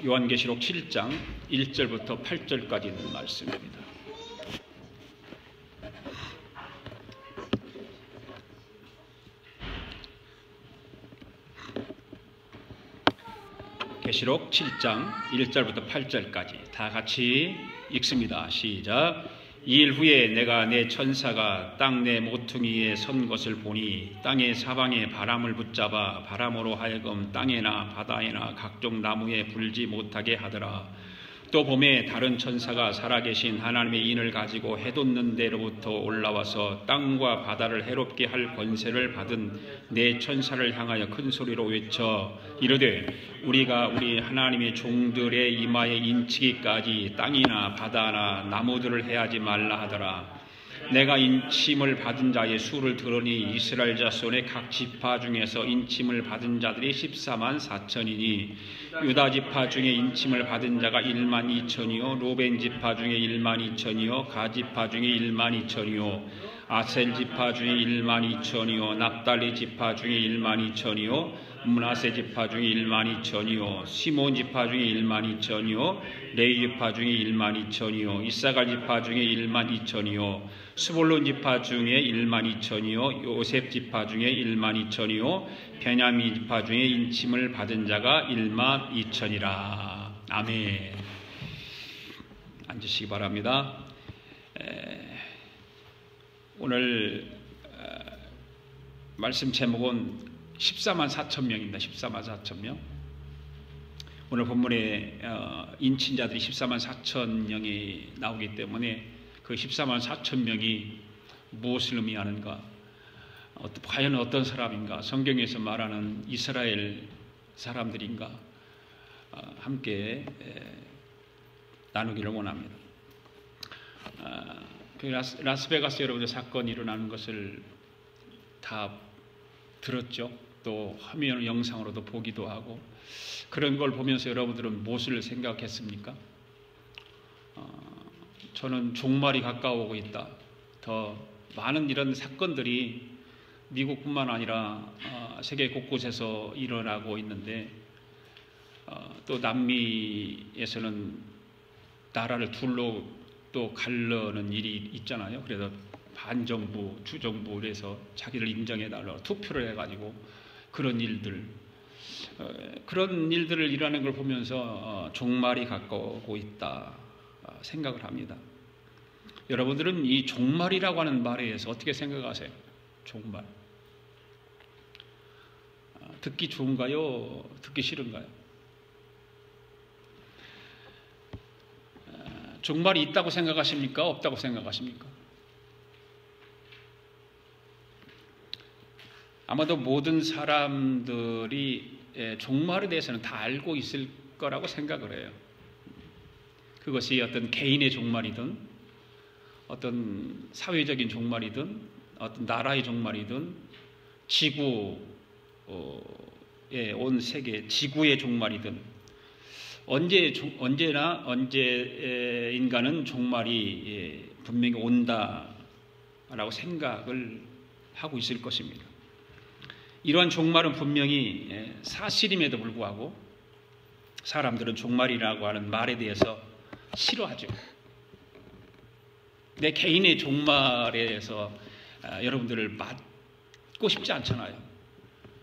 요한계시록 7장 1절부터 8절까지 있는 말씀입니다. 계시록 7장 1절부터 8절까지 다 같이 읽습니다. 시작. 2일 후에 내가 내 천사가 땅 내 모퉁이에 선 것을 보니 땅의 사방에 바람을 붙잡아 바람으로 하여금 땅에나 바다에나 각종 나무에 불지 못하게 하더라. 또 봄에 다른 천사가 살아계신 하나님의 인을 가지고 해돋는 데로부터 올라와서 땅과 바다를 해롭게 할 권세를 받은 네 천사를 향하여 큰 소리로 외쳐 이르되 우리가 우리 하나님의 종들의 이마에 인치기까지 땅이나 바다나 나무들을 해하지 말라 하더라. 내가 인침을 받은 자의 수를 들으니 이스라엘 자손의 각 지파 중에서 인침을 받은 자들이 14만 4천이니 유다 지파 중에 인침을 받은 자가 1만 2천이요 루벤 지파 중에 1만 2천이요 가 지파 중에 1만 2천이요 아셀 지파 중에 1만 2천이요 납달리 지파 중에 1만 2천이요 므낫세 지파 중에 1만 2천이요 시몬 지파 중에 1만 2천이요 레위 지파 중에 1만 2천이요 이사갈 지파 중에 1만 2천이요 스볼론 지파 중에 1만 2천이요 요셉 지파 중에 1만 2천이요 베냐민 지파 중에 인침을 받은 자가 1만 2천이라. 아멘. 앉으시기 바랍니다. 오늘 말씀 제목은 14만 4천 명입니다. 14만 4천 명. 오늘 본문에 인친자들이 14만 4천 명이 나오기 때문에 그 14만 4천 명이 무엇을 의미하는가? 과연 어떤 사람인가? 성경에서 말하는 이스라엘 사람들인가? 함께 나누기를 원합니다. 그 라스베가스 여러분들 사건이 일어나는 것을 다 들었죠. 또 화면 영상으로도 보기도 하고 그런 걸 보면서 여러분들은 무엇을 생각했습니까? 저는 종말이 가까워오고 있다. 더 많은 이런 사건들이 미국뿐만 아니라 세계 곳곳에서 일어나고 있는데 또 남미에서는 나라를 둘로 또 가르는 일이 있잖아요. 그래서 반정부, 주정부 그래서 자기를 인정해달라고 투표를 해가지고 그런 일들 그런 일들을 일하는 걸 보면서 종말이 가까워오고 있다 생각을 합니다. 여러분들은 이 종말이라고 하는 말에 대해서 어떻게 생각하세요? 종말 듣기 좋은가요? 듣기 싫은가요? 종말이 있다고 생각하십니까? 없다고 생각하십니까? 아마도 모든 사람들이 종말에 대해서는 다 알고 있을 거라고 생각을 해요. 그것이 어떤 개인의 종말이든 어떤 사회적인 종말이든 어떤 나라의 종말이든 지구의 온 세계 지구의 종말이든 언제나 인간은 종말이 분명히 온다라고 생각을 하고 있을 것입니다. 이러한 종말은 분명히 사실임에도 불구하고 사람들은 종말이라고 하는 말에 대해서 싫어하죠. 내 개인의 종말에 대해서 여러분들을 맞고 싶지 않잖아요.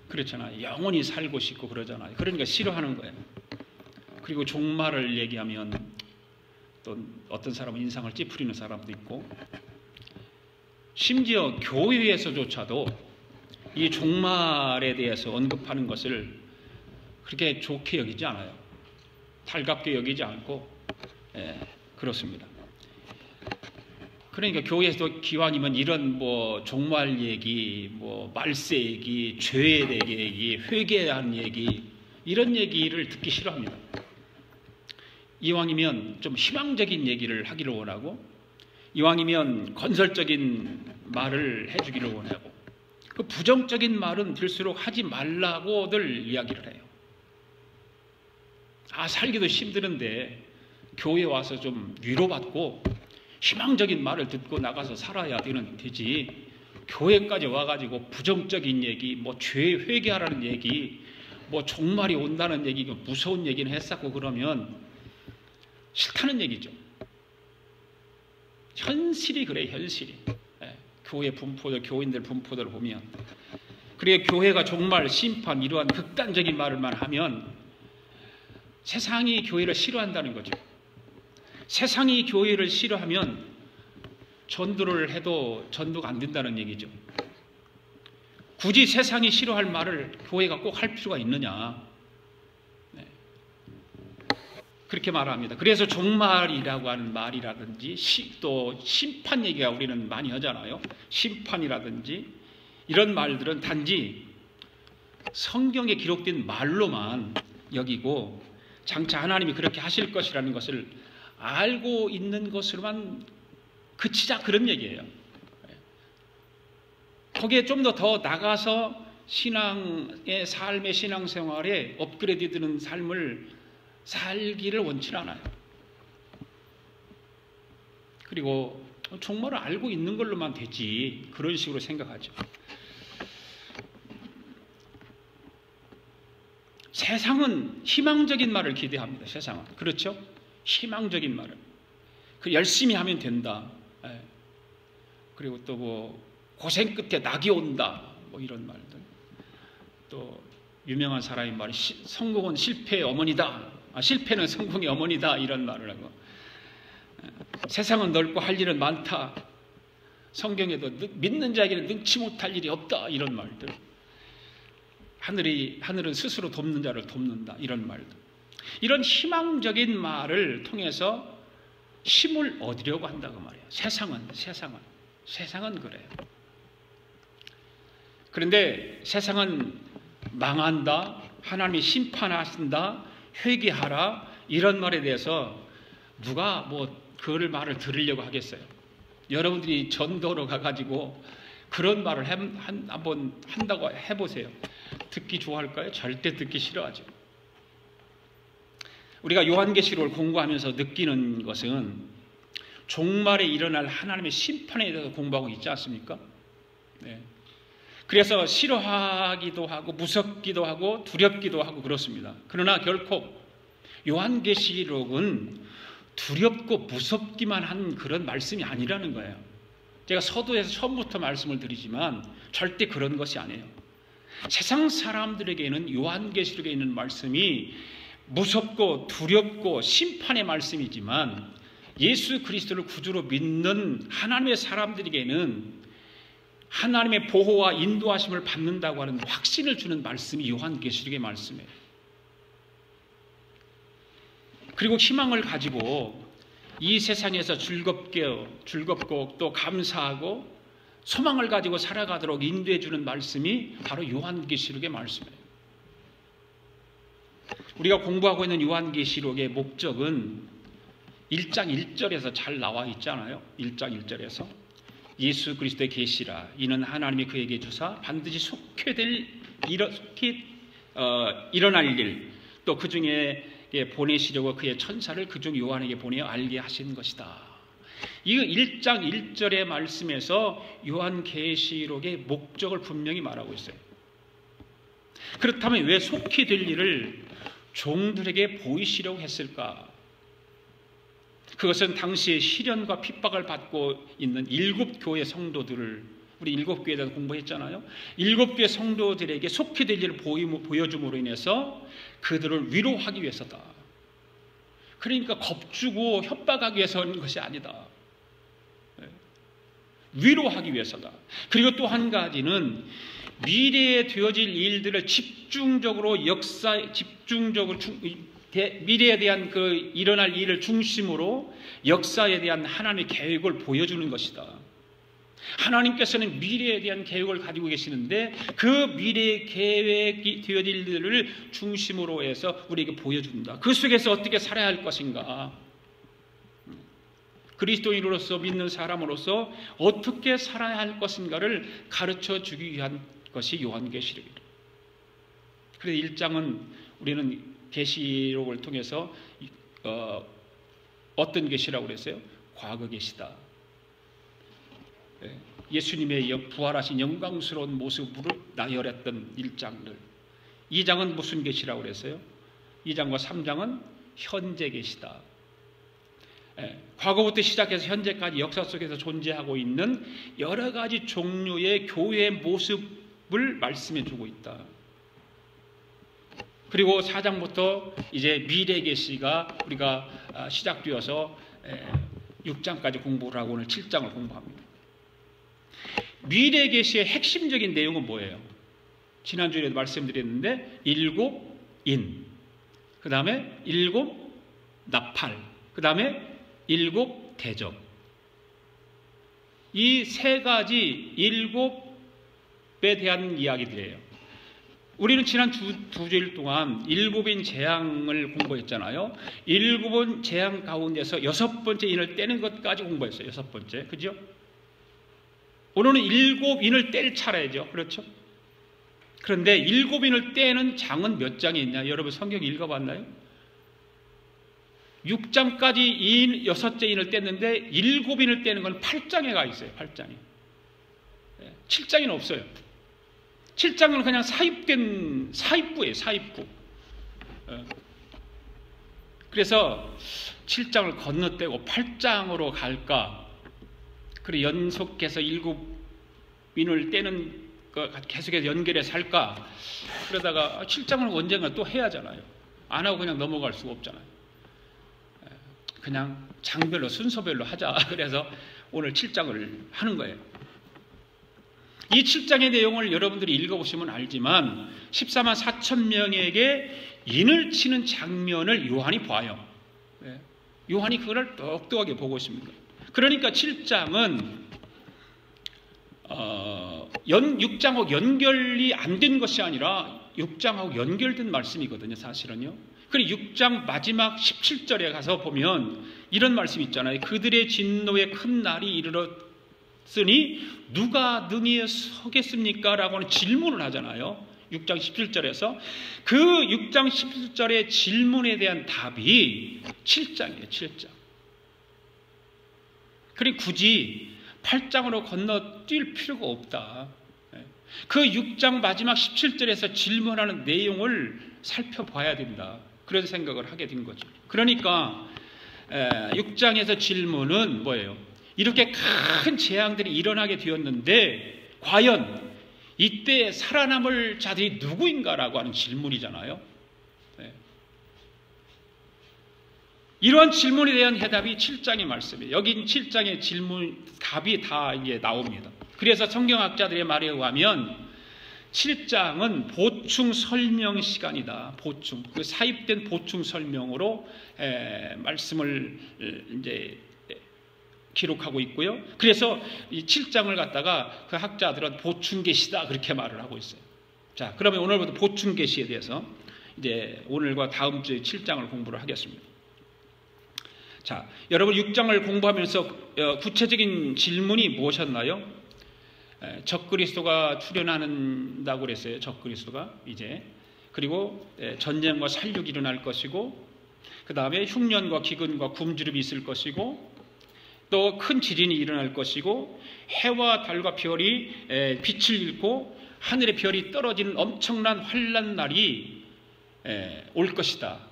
그렇잖아요. 영원히 살고 싶고 그러잖아요. 그러니까 싫어하는 거예요. 그리고 종말을 얘기하면 또 어떤 사람은 인상을 찌푸리는 사람도 있고 심지어 교회에서조차도 이 종말에 대해서 언급하는 것을 그렇게 좋게 여기지 않아요. 달갑게 여기지 않고 그렇습니다. 그러니까 교회에서도 기왕이면 이런 종말 얘기, 말세 얘기, 죄에 대해 얘기, 회개한 얘기 이런 얘기를 듣기 싫어합니다. 이왕이면 좀 희망적인 얘기를 하기를 원하고 이왕이면 건설적인 말을 해주기를 원하고 그 부정적인 말은 될수록 하지 말라고들 이야기를 해요. 살기도 힘드는데 교회에 와서 좀 위로받고 희망적인 말을 듣고 나가서 살아야 되지 교회까지 와가지고 부정적인 얘기, 죄 회개하라는 얘기 뭐 종말이 온다는 얘기가 무서운 얘기는 했었고 그러면 싫다는 얘기죠. 현실이 그래, 현실이. 교회 분포들, 교인들 분포들을 보면. 그래, 교회가 정말 심판, 이러한 극단적인 말을만 하면 세상이 교회를 싫어한다는 거죠. 세상이 교회를 싫어하면 전도를 해도 전도가 안 된다는 얘기죠. 굳이 세상이 싫어할 말을 교회가 꼭 할 필요가 있느냐. 그렇게 말합니다. 그래서 종말이라고 하는 말이라든지 또 심판 얘기가 우리는 많이 하잖아요. 심판이라든지 이런 말들은 단지 성경에 기록된 말로만 여기고 장차 하나님이 그렇게 하실 것이라는 것을 알고 있는 것으로만 그치자, 그런 얘기예요. 거기에 좀 더 나가서 신앙의 삶의 신앙생활에 업그레이드 되는 삶을 살기를 원치는 않아요. 그리고 종말을 알고 있는 걸로만 되지, 그런 식으로 생각하죠. 세상은 희망적인 말을 기대합니다. 세상은. 그렇죠? 희망적인 말을. 그 열심히 하면 된다. 그리고 또 뭐 고생 끝에 낙이 온다. 뭐 이런 말들. 또 유명한 사람의 말이 성공은 실패의 어머니다. 실패는 성공의 어머니다. 이런 말을 하고, 세상은 넓고 할 일은 많다. 성경에도 믿는 자에게는 능치 못할 일이 없다. 이런 말들. 하늘은 스스로 돕는 자를 돕는다. 이런 말들. 이런 희망적인 말을 통해서 힘을 얻으려고 한다고 말이에요. 세상은 그래요. 그런데 세상은 망한다, 하나님이 심판하신다, 회개하라, 이런 말에 대해서 누가 뭐 그걸 말을 들으려고 하겠어요? 여러분들이 전도로 가가지고 그런 말을 한번 한다고 해보세요. 듣기 좋아할까요? 절대 듣기 싫어하죠. 우리가 요한계시록을 공부하면서 느끼는 것은 종말에 일어날 하나님의 심판에 대해서 공부하고 있지 않습니까? 네. 그래서 싫어하기도 하고 무섭기도 하고 두렵기도 하고 그렇습니다. 그러나 결코 요한계시록은 두렵고 무섭기만 한 그런 말씀이 아니라는 거예요. 제가 서두에서 처음부터 말씀을 드리지만 절대 그런 것이 아니에요. 세상 사람들에게는 요한계시록에 있는 말씀이 무섭고 두렵고 심판의 말씀이지만 예수 그리스도를 구주로 믿는 하나님의 사람들에게는 하나님의 보호와 인도하심을 받는다고 하는 확신을 주는 말씀이 요한계시록의 말씀이에요. 그리고 희망을 가지고 이 세상에서 즐겁고 또 감사하고 소망을 가지고 살아가도록 인도해 주는 말씀이 바로 요한계시록의 말씀이에요. 우리가 공부하고 있는 요한계시록의 목적은 1장 1절에서 잘 나와 있잖아요. 1장 1절에서 예수 그리스도의 계시라, 이는 하나님이 그에게 주사 반드시 속히 일어날 일, 또 그 중에 보내시려고 그의 천사를 그중 요한에게 보내어 알게 하신 것이다. 이 1장 1절의 말씀에서 요한계시록의 목적을 분명히 말하고 있어요. 그렇다면 왜 속히 될 일을 종들에게 보이시려고 했을까? 그것은 당시에 시련과 핍박을 받고 있는 7교회 성도들을, 우리 7교회에 대해서 공부했잖아요. 7교회 성도들에게 속히 될 일을 보여줌으로 인해서 그들을 위로하기 위해서다. 그러니까 겁주고 협박하기 위해서 하는 것이 아니다. 위로하기 위해서다. 그리고 또 한 가지는 미래에 되어질 일들을 미래에 대한 그 일어날 일을 중심으로 역사에 대한 하나님의 계획을 보여주는 것이다. 하나님께서는 미래에 대한 계획을 가지고 계시는데 그 미래의 계획이 되어질 일들을 중심으로 해서 우리에게 보여준다. 그 속에서 어떻게 살아야 할 것인가? 그리스도인으로서 믿는 사람으로서 어떻게 살아야 할 것인가를 가르쳐 주기 위한 것이 요한계시록이다. 그래서 1장은 우리는 계시록을 통해서 어떤 계시라고 그랬어요? 과거 계시다. 예수님의 부활하신 영광스러운 모습으로 나열했던 1장들, 2장은 무슨 계시라고 그랬어요? 2장과 3장은 현재 계시다. 과거부터 시작해서 현재까지 역사 속에서 존재하고 있는 여러 가지 종류의 교회의 모습을 말씀해 주고 있다. 그리고 4장부터 이제 미래 계시가 우리가 시작되어서 6장까지 공부를 하고 오늘 7장을 공부합니다. 미래 계시의 핵심적인 내용은 뭐예요? 지난주에도 말씀드렸는데 7인, 그 다음에 7 나팔, 그 다음에 7 대접. 이 세 가지 7에 대한 이야기들이에요. 우리는 지난 두 주일 동안 7인 재앙을 공부했잖아요. 7번 재앙 가운데서 6번째 인을 떼는 것까지 공부했어요. 6번째. 그죠? 오늘은 7인을 뗄 차례죠. 그렇죠? 그런데 7인을 떼는 장은 몇 장이 있냐? 여러분 성경 읽어봤나요? 6장까지 6째 인을 뗐는데 7인을 떼는 건 8장에 가 있어요. 8장이. 7장에는 없어요. 7장은 그냥 사입부예요. 사입부. 그래서 7장을 건너뛰고 8장으로 갈까? 그리고 연속해서 7인을 떼는 거 계속해서 연결해서 할까? 그러다가 7장을 언젠가 또 해야 하잖아요. 안 하고 그냥 넘어갈 수가 없잖아요. 그냥 장별로 순서별로 하자. 그래서 오늘 7장을 하는 거예요. 이 7장의 내용을 여러분들이 읽어보시면 알지만 14만 4천 명에게 인을 치는 장면을 요한이 봐요. 요한이 그걸 똑똑하게 보고 있습니다. 그러니까 7장은 6장하고 연결이 안 된 것이 아니라 6장하고 연결된 말씀이거든요. 사실은요. 그리고 6장 마지막 17절에 가서 보면 이런 말씀이 있잖아요. 그들의 진노의 큰 날이 이르렀으니 누가 능히 서겠습니까? 라고 하는 질문을 하잖아요. 6장 17절에서 그 6장 17절의 질문에 대한 답이 7장이에요. 7장. 그리고 굳이 8장으로 건너뛸 필요가 없다. 그 6장 마지막 17절에서 질문하는 내용을 살펴봐야 된다. 그래서 생각을 하게 된 거죠. 그러니까 6장에서 질문은 뭐예요? 이렇게 큰 재앙들이 일어나게 되었는데 과연 이때 살아남을 자들이 누구인가라고 하는 질문이잖아요. 이러한 질문에 대한 해답이 7장의 말씀이에요. 여긴 7장의 질문 답이 다 이제 나옵니다. 그래서 성경학자들의 말에 의하면 7장은 보충 설명 시간이다. 보충. 그 사입된 보충 설명으로 말씀을 이제 기록하고 있고요. 그래서 이 7장을 갖다가 그 학자들은 보충 계시다 그렇게 말을 하고 있어요. 자, 그러면 오늘부터 보충 계시에 대해서 이제 오늘과 다음 주에 7장을 공부를 하겠습니다. 자, 여러분 6장을 공부하면서 구체적인 질문이 무엇이었나요? 적그리스도가 출현한다고 그랬어요. 적그리스도가 이제. 그리고 전쟁과 살육이 일어날 것이고 그 다음에 흉년과 기근과 굶주림이 있을 것이고 또 큰 지진이 일어날 것이고 해와 달과 별이 빛을 잃고 하늘의 별이 떨어지는 엄청난 환난 날이 올 것이다.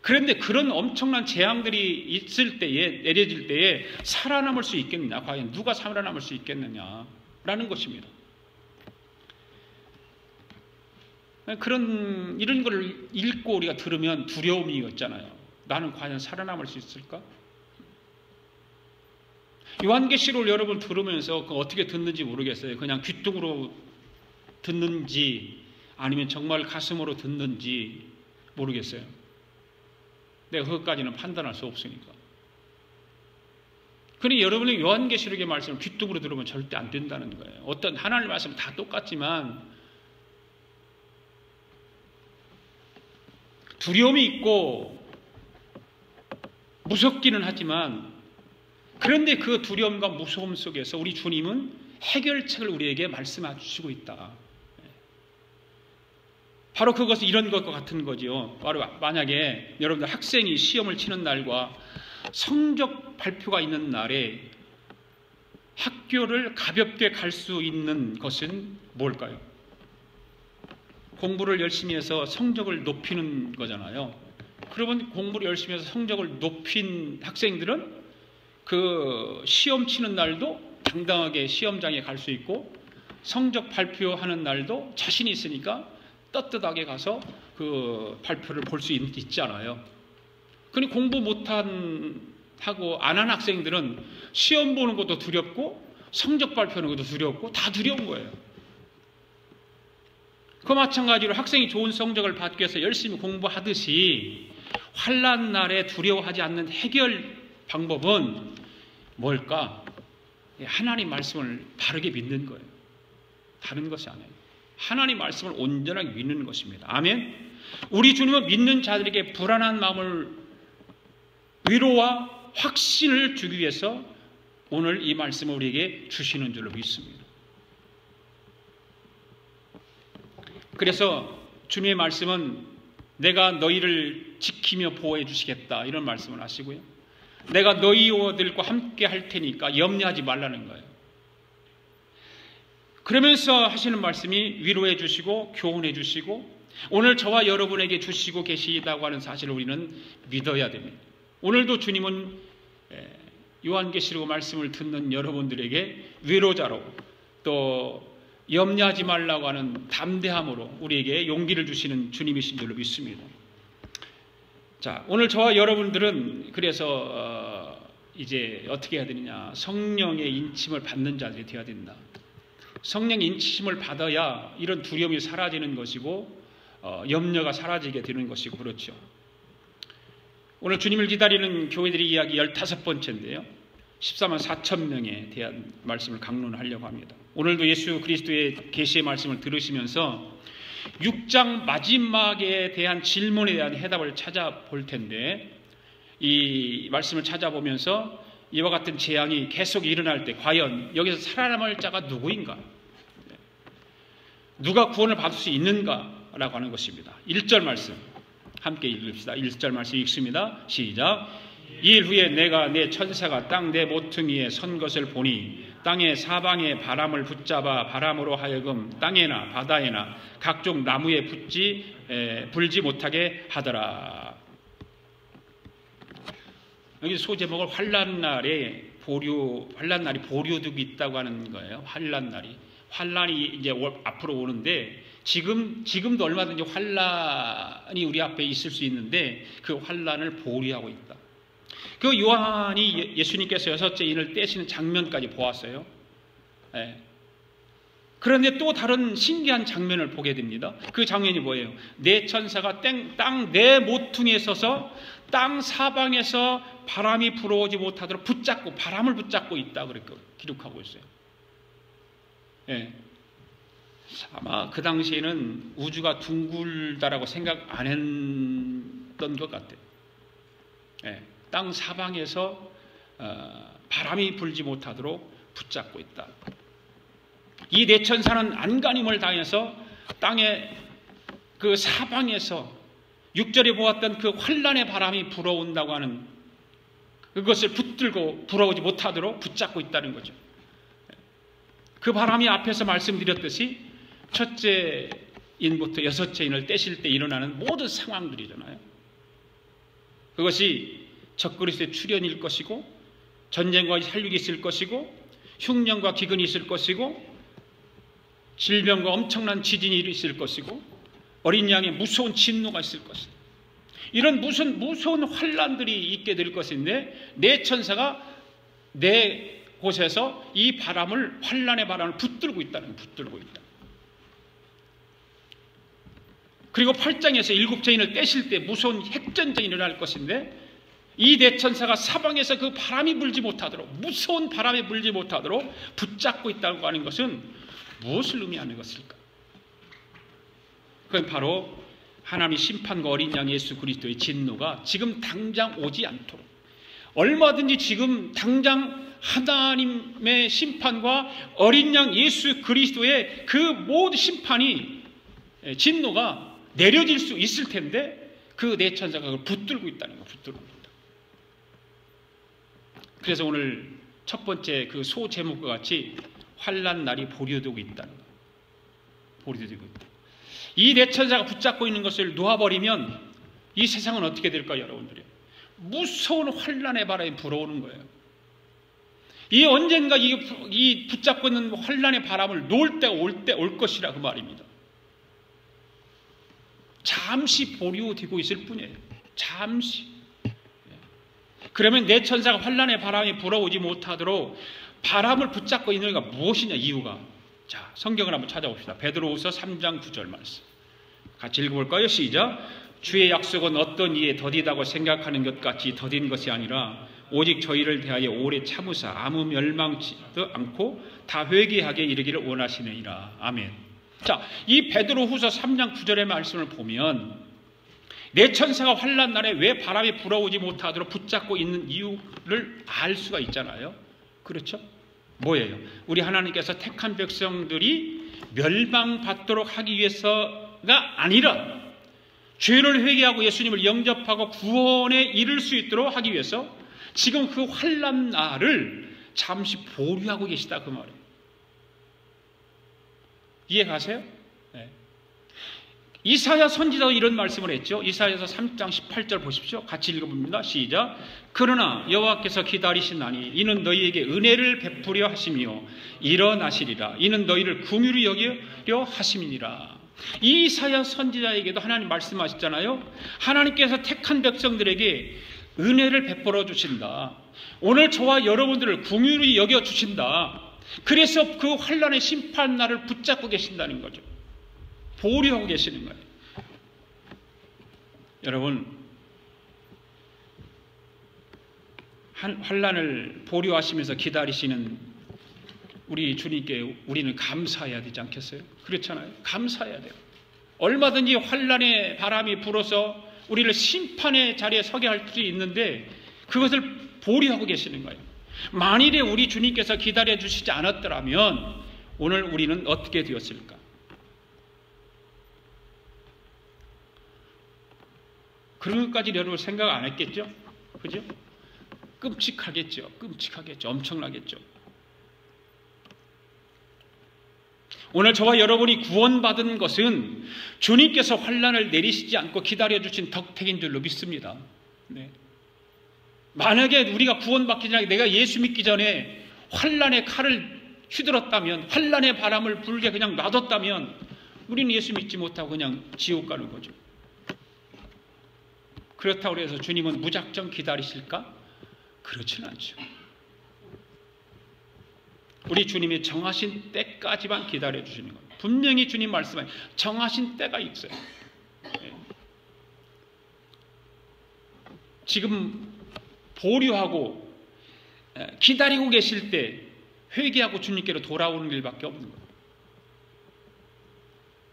그런데 그런 엄청난 재앙들이 있을 때에 내려질 때에 살아남을 수 있겠느냐? 과연 누가 살아남을 수 있겠느냐라는 것입니다. 이런 걸 읽고 우리가 들으면 두려움이 있잖아요. 나는 과연 살아남을 수 있을까? 요한계시록을 여러분 들으면서 어떻게 듣는지 모르겠어요. 그냥 귀뚱으로 듣는지 아니면 정말 가슴으로 듣는지 모르겠어요. 내가 그것까지는 판단할 수 없으니까. 그러니 여러분이 요한계시록의 말씀을 귀뚱으로 들으면 절대 안 된다는 거예요. 어떤 하나님의 말씀은 다 똑같지만 두려움이 있고 무섭기는 하지만 그런데 그 두려움과 무서움 속에서 우리 주님은 해결책을 우리에게 말씀해 주시고 있다. 바로 그것은 이런 것과 같은 거죠. 바로 만약에 여러분들 학생이 시험을 치는 날과 성적 발표가 있는 날에 학교를 가볍게 갈 수 있는 것은 뭘까요? 공부를 열심히 해서 성적을 높이는 거잖아요. 그러면 공부를 열심히 해서 성적을 높인 학생들은 그 시험 치는 날도 당당하게 시험장에 갈 수 있고, 성적 발표하는 날도 자신이 있으니까 떳떳하게 가서 그 발표를 볼 수 있잖아요. 그러니 공부 하고 안 한 학생들은 시험 보는 것도 두렵고 성적 발표하는 것도 두렵고 다 두려운 거예요. 그 마찬가지로 학생이 좋은 성적을 받기 위해서 열심히 공부하듯이 환난 날에 두려워하지 않는 해결 방법은 뭘까? 하나님 말씀을 바르게 믿는 거예요. 다른 것이 아니에요. 하나님 말씀을 온전하게 믿는 것입니다. 아멘. 우리 주님은 믿는 자들에게 불안한 마음을 위로와 확신을 주기 위해서 오늘 이 말씀을 우리에게 주시는 줄로 믿습니다. 그래서 주님의 말씀은 내가 너희를 지키며 보호해 주시겠다, 이런 말씀을 하시고요. 내가 너희들과 함께 할 테니까 염려하지 말라는 거예요. 그러면서 하시는 말씀이 위로해 주시고 교훈해 주시고 오늘 저와 여러분에게 주시고 계시다고 하는 사실을 우리는 믿어야 됩니다. 오늘도 주님은 요한계시록 말씀을 듣는 여러분들에게 위로자로 또 염려하지 말라고 하는 담대함으로 우리에게 용기를 주시는 주님이신 줄로 믿습니다. 자, 오늘 저와 여러분들은 그래서 이제 어떻게 해야 되느냐, 성령의 인침을 받는 자들이 되어야 된다. 성령의 인침을 받아야 이런 두려움이 사라지는 것이고 염려가 사라지게 되는 것이고 그렇죠. 오늘 주님을 기다리는 교회들의 이야기 15번째인데요. 14만 4천 명에 대한 말씀을 강론하려고 합니다. 오늘도 예수 그리스도의 계시의 말씀을 들으시면서 6장 마지막에 대한 질문에 대한 해답을 찾아볼 텐데, 이 말씀을 찾아보면서 이와 같은 재앙이 계속 일어날 때 과연 여기서 살아남을 자가 누구인가? 누가 구원을 받을 수 있는가라고 하는 것입니다. 1절 말씀 함께 읽읍시다. 1절 말씀 읽습니다. 시작. 이일 후에 내가 내 천사가 땅 내 모퉁이에 선 것을 보니 땅의 사방에 바람을 붙잡아 바람으로 하여금 땅에나 바다에나 각종 나무에 불지 못하게 하더라. 여기 소제목을 환난날이 보류되고 있다고 하는 거예요. 환난이 이제 앞으로 오는데 지금도 얼마든지 환난이 우리 앞에 있을 수 있는데 그 환난을 보류하고 있다. 그 요한이 예수님께서 6째 인을 떼시는 장면까지 보았어요. 네. 그런데 또 다른 신기한 장면을 보게 됩니다. 그 장면이 뭐예요? 내 천사가 땅 내 모퉁이에 서서 땅 사방에서 바람이 불어오지 못하도록 바람을 붙잡고 있다, 그렇게 기록하고 있어요. 네. 아마 그 당시에는 우주가 둥글다라고 생각 안 했던 것 같아요. 네. 땅 사방에서 바람이 불지 못하도록 붙잡고 있다. 이 네 천사는 안간힘을 다해서 땅의 그 사방에서 6절에 보았던 그 환난의 바람이 불어온다고 하는 그것을 붙들고 불어오지 못하도록 붙잡고 있다는 거죠. 그 바람이 앞에서 말씀드렸듯이 첫째 인부터 6째 인을 떼실 때 일어나는 모든 상황들이잖아요. 그것이 적그리스도의 출현일 것이고 전쟁과 살육이 있을 것이고 흉년과 기근이 있을 것이고 질병과 엄청난 지진이 있을 것이고 어린 양의 무서운 진노가 있을 것이다. 이런 무서운 환난들이 있게 될 것인데 내 천사가 내 곳에서 이 환난의 바람을 붙들고 있다. 그리고 8장에서 7째 인을 떼실 때 무서운 핵전쟁이 일어날 것인데 이 네 천사가 사방에서 그 바람이 불지 못하도록, 무서운 바람이 불지 못하도록 붙잡고 있다고 하는 것은 무엇을 의미하는 것일까? 그건 바로 하나님의 심판과 어린 양 예수 그리스도의 진노가 지금 당장 오지 않도록, 얼마든지 지금 당장 하나님의 심판과 어린 양 예수 그리스도의 그 모든 진노가 내려질 수 있을 텐데 그 네 천사가 그걸 붙들고 있다는 거예요. 붙들고 있다. 그래서 오늘 첫 번째 그 소제목과 같이 환난 날이 보류되고 있다는 거예요. 보류되고 있다. 이 내 천사가 붙잡고 있는 것을 놓아버리면 이 세상은 어떻게 될까요, 여러분들이? 무서운 환란의 바람이 불어오는 거예요. 이 언젠가 이 붙잡고 있는 환란의 바람을 놓을 때가 올 것이라 그 말입니다. 잠시 보류되고 있을 뿐이에요. 잠시. 그러면 내 천사가 환란의 바람이 불어오지 못하도록 바람을 붙잡고 있는 이유가 무엇이냐, 이유가. 자, 성경을 한번 찾아봅시다. 베드로후서 3장 9절 말씀. 같이 읽어볼까요? 시작. 주의 약속은 어떤 이에 더디다고 생각하는 것 같이 더딘 것이 아니라 오직 저희를 대하여 오래 참으사 아무 멸망치도 않고 다 회개하게 이르기를 원하시느니라. 아멘. 자, 이 베드로후서 3장 9절의 말씀을 보면 내 천사가 환난 날에 왜 바람이 불어오지 못하도록 붙잡고 있는 이유를 알 수가 있잖아요. 그렇죠? 뭐예요? 우리 하나님께서 택한 백성들이 멸망받도록 하기 위해서가 아니라 죄를 회개하고 예수님을 영접하고 구원에 이를 수 있도록 하기 위해서 지금 그 환난 날을 잠시 보류하고 계시다 그 말이에요. 이해 가세요? 네. 이사야 선지자도 이런 말씀을 했죠. 이사야서 3장 18절 보십시오. 같이 읽어봅니다. 시작. 그러나 여호와께서 기다리시나니 이는 너희에게 은혜를 베푸려 하시며 일어나시리라. 이는 너희를 긍휼히 여기려 하심이니라. 이 이사야 선지자에게도 하나님 말씀하셨잖아요. 하나님께서 택한 백성들에게 은혜를 베풀어 주신다. 오늘 저와 여러분들을 긍휼히 여겨 주신다. 그래서 그 환난의 심판 날을 붙잡고 계신다는 거죠. 보류하고 계시는 거예요. 여러분, 환난을 보류하시면서 기다리시는 우리 주님께 우리는 감사해야 되지 않겠어요? 그렇잖아요. 감사해야 돼요. 얼마든지 환난의 바람이 불어서 우리를 심판의 자리에 서게 할 수 있는데 그것을 보류하고 계시는 거예요. 만일에 우리 주님께서 기다려 주시지 않았더라면 오늘 우리는 어떻게 되었을까? 그런 것까지 여러분 생각 안 했겠죠? 그죠? 끔찍하겠죠. 끔찍하겠죠. 엄청나겠죠. 오늘 저와 여러분이 구원받은 것은 주님께서 환난을 내리시지 않고 기다려주신 덕택인 줄로 믿습니다. 네. 만약에 우리가 구원받기 전에 내가 예수 믿기 전에 환난의 칼을 휘둘렀다면, 환난의 바람을 불게 그냥 놔뒀다면 우리는 예수 믿지 못하고 그냥 지옥 가는 거죠. 그렇다고 해서 주님은 무작정 기다리실까? 그렇지는 않죠. 우리 주님이 정하신 때까지만 기다려주시는 겁니다. 분명히 주님 말씀에 정하신 때가 있어요. 지금 보류하고 기다리고 계실 때 회개하고 주님께로 돌아오는 일밖에 없는 거예요.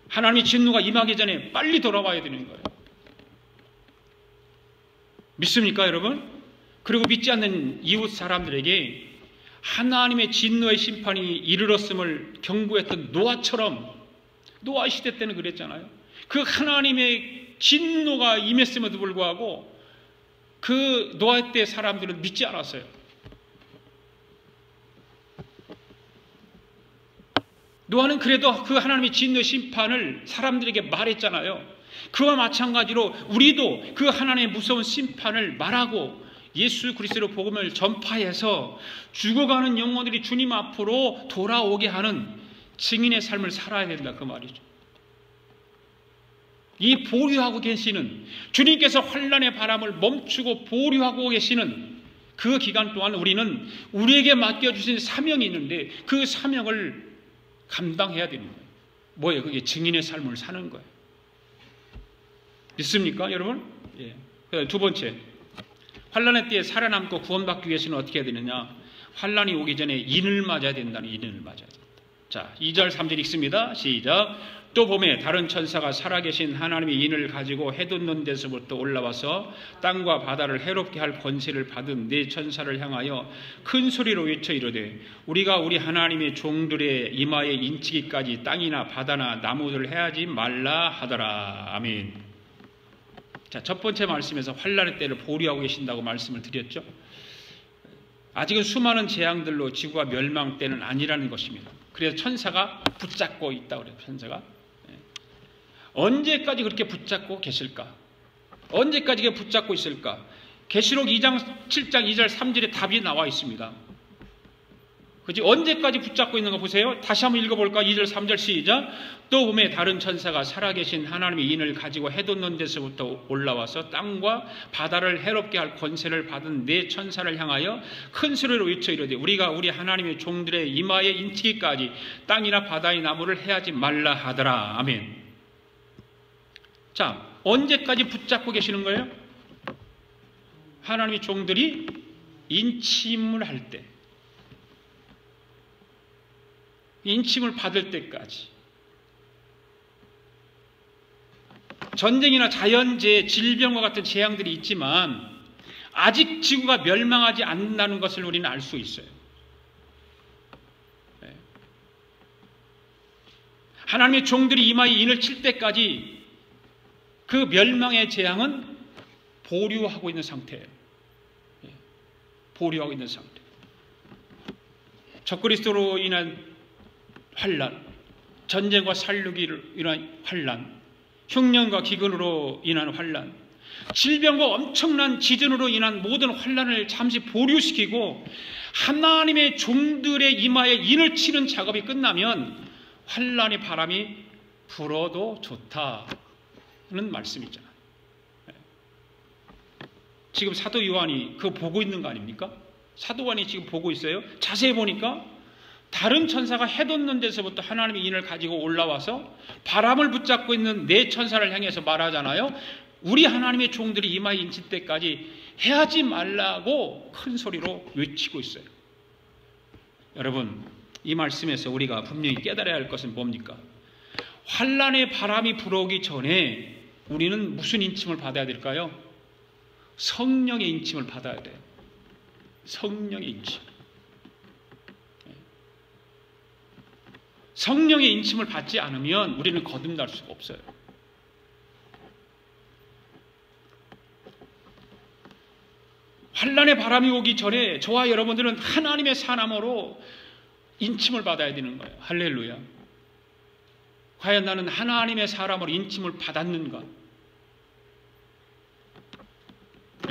하나님의 진노가 임하기 전에 빨리 돌아와야 되는 거예요. 믿습니까, 여러분? 그리고 믿지 않는 이웃 사람들에게 하나님의 진노의 심판이 이르렀음을 경고했던 노아처럼, 노아 시대 때는 그랬잖아요. 그 하나님의 진노가 임했음에도 불구하고 그 노아 때 사람들은 믿지 않았어요. 노아는 그래도 그 하나님의 진노의 심판을 사람들에게 말했잖아요. 그와 마찬가지로 우리도 그 하나님의 무서운 심판을 말하고 예수 그리스도의 복음을 전파해서 죽어가는 영혼들이 주님 앞으로 돌아오게 하는 증인의 삶을 살아야 된다 그 말이죠. 이 보류하고 계시는 주님께서 환난의 바람을 멈추고 보류하고 계시는 그 기간 동안 우리는 우리에게 맡겨주신 사명이 있는데 그 사명을 감당해야 되는 거예요. 뭐예요? 그게 증인의 삶을 사는 거예요. 믿습니까, 여러분? 예. 두 번째, 환난의 때에 살아남고 구원받기 위해서는 어떻게 해야 되느냐? 환난이 오기 전에 인을 맞아야 된다는, 인을 맞아야 된다. 자, 2절 3절 읽습니다. 시작. 또 봄에 다른 천사가 살아계신 하나님의 인을 가지고 해돋는 데서부터 올라와서 땅과 바다를 해롭게 할 권세를 받은 네 천사를 향하여 큰 소리로 외쳐 이르되 우리가 우리 하나님의 종들의 이마에 인치기까지 땅이나 바다나 나무들을 해하지 말라 하더라. 아멘. 자, 첫 번째 말씀에서 환난의 때를 보류하고 계신다고 말씀을 드렸죠. 아직은 수많은 재앙들로 지구가 멸망 때는 아니라는 것입니다. 그래서 천사가 붙잡고 있다고 그래요. 천사가. 언제까지 그렇게 붙잡고 계실까? 언제까지 그렇게 붙잡고 있을까? 계시록 2장 7장 2절 3절에 답이 나와 있습니다. 그지? 언제까지 붙잡고 있는 거 보세요. 다시 한번 읽어볼까? 2절 3절 시작. 또 봄에 다른 천사가 살아계신 하나님의 인을 가지고 해돋는 데서부터 올라와서 땅과 바다를 해롭게 할 권세를 받은 네 천사를 향하여 큰 소리로 외쳐 이르되 우리가 우리 하나님의 종들의 이마에 인치기까지 땅이나 바다의 나무를 해하지 말라 하더라. 아멘. 자, 언제까지 붙잡고 계시는 거예요? 하나님의 종들이 인침을 할 때, 인침을 받을 때까지. 전쟁이나 자연재해, 질병과 같은 재앙들이 있지만 아직 지구가 멸망하지 않는다는 것을 우리는 알 수 있어요. 하나님의 종들이 이마에 인을 칠 때까지 그 멸망의 재앙은 보류하고 있는 상태예요. 보류하고 있는 상태. 적그리스도로 인한 환난, 전쟁과 살육이로 인한 환난, 흉년과 기근으로 인한 환난, 질병과 엄청난 지진으로 인한 모든 환난을 잠시 보류시키고 하나님의 종들의 이마에 인을 치는 작업이 끝나면 환난의 바람이 불어도 좋다는 말씀이잖아요. 지금 사도 요한이 그거 보고 있는 거 아닙니까? 사도 요한이 지금 보고 있어요. 자세히 보니까 다른 천사가 해돋는 데서부터 하나님의 인을 가지고 올라와서 바람을 붙잡고 있는 네 천사를 향해서 말하잖아요. 우리 하나님의 종들이 이마에 인칠 때까지 해하지 말라고 큰 소리로 외치고 있어요. 여러분, 이 말씀에서 우리가 분명히 깨달아야 할 것은 뭡니까? 환난의 바람이 불어오기 전에 우리는 무슨 인침을 받아야 될까요? 성령의 인침을 받아야 돼요. 성령의 인침. 성령의 인침을 받지 않으면 우리는 거듭날 수가 없어요. 환난의 바람이 오기 전에 저와 여러분들은 하나님의 사람으로 인침을 받아야 되는 거예요. 할렐루야. 과연 나는 하나님의 사람으로 인침을 받았는가?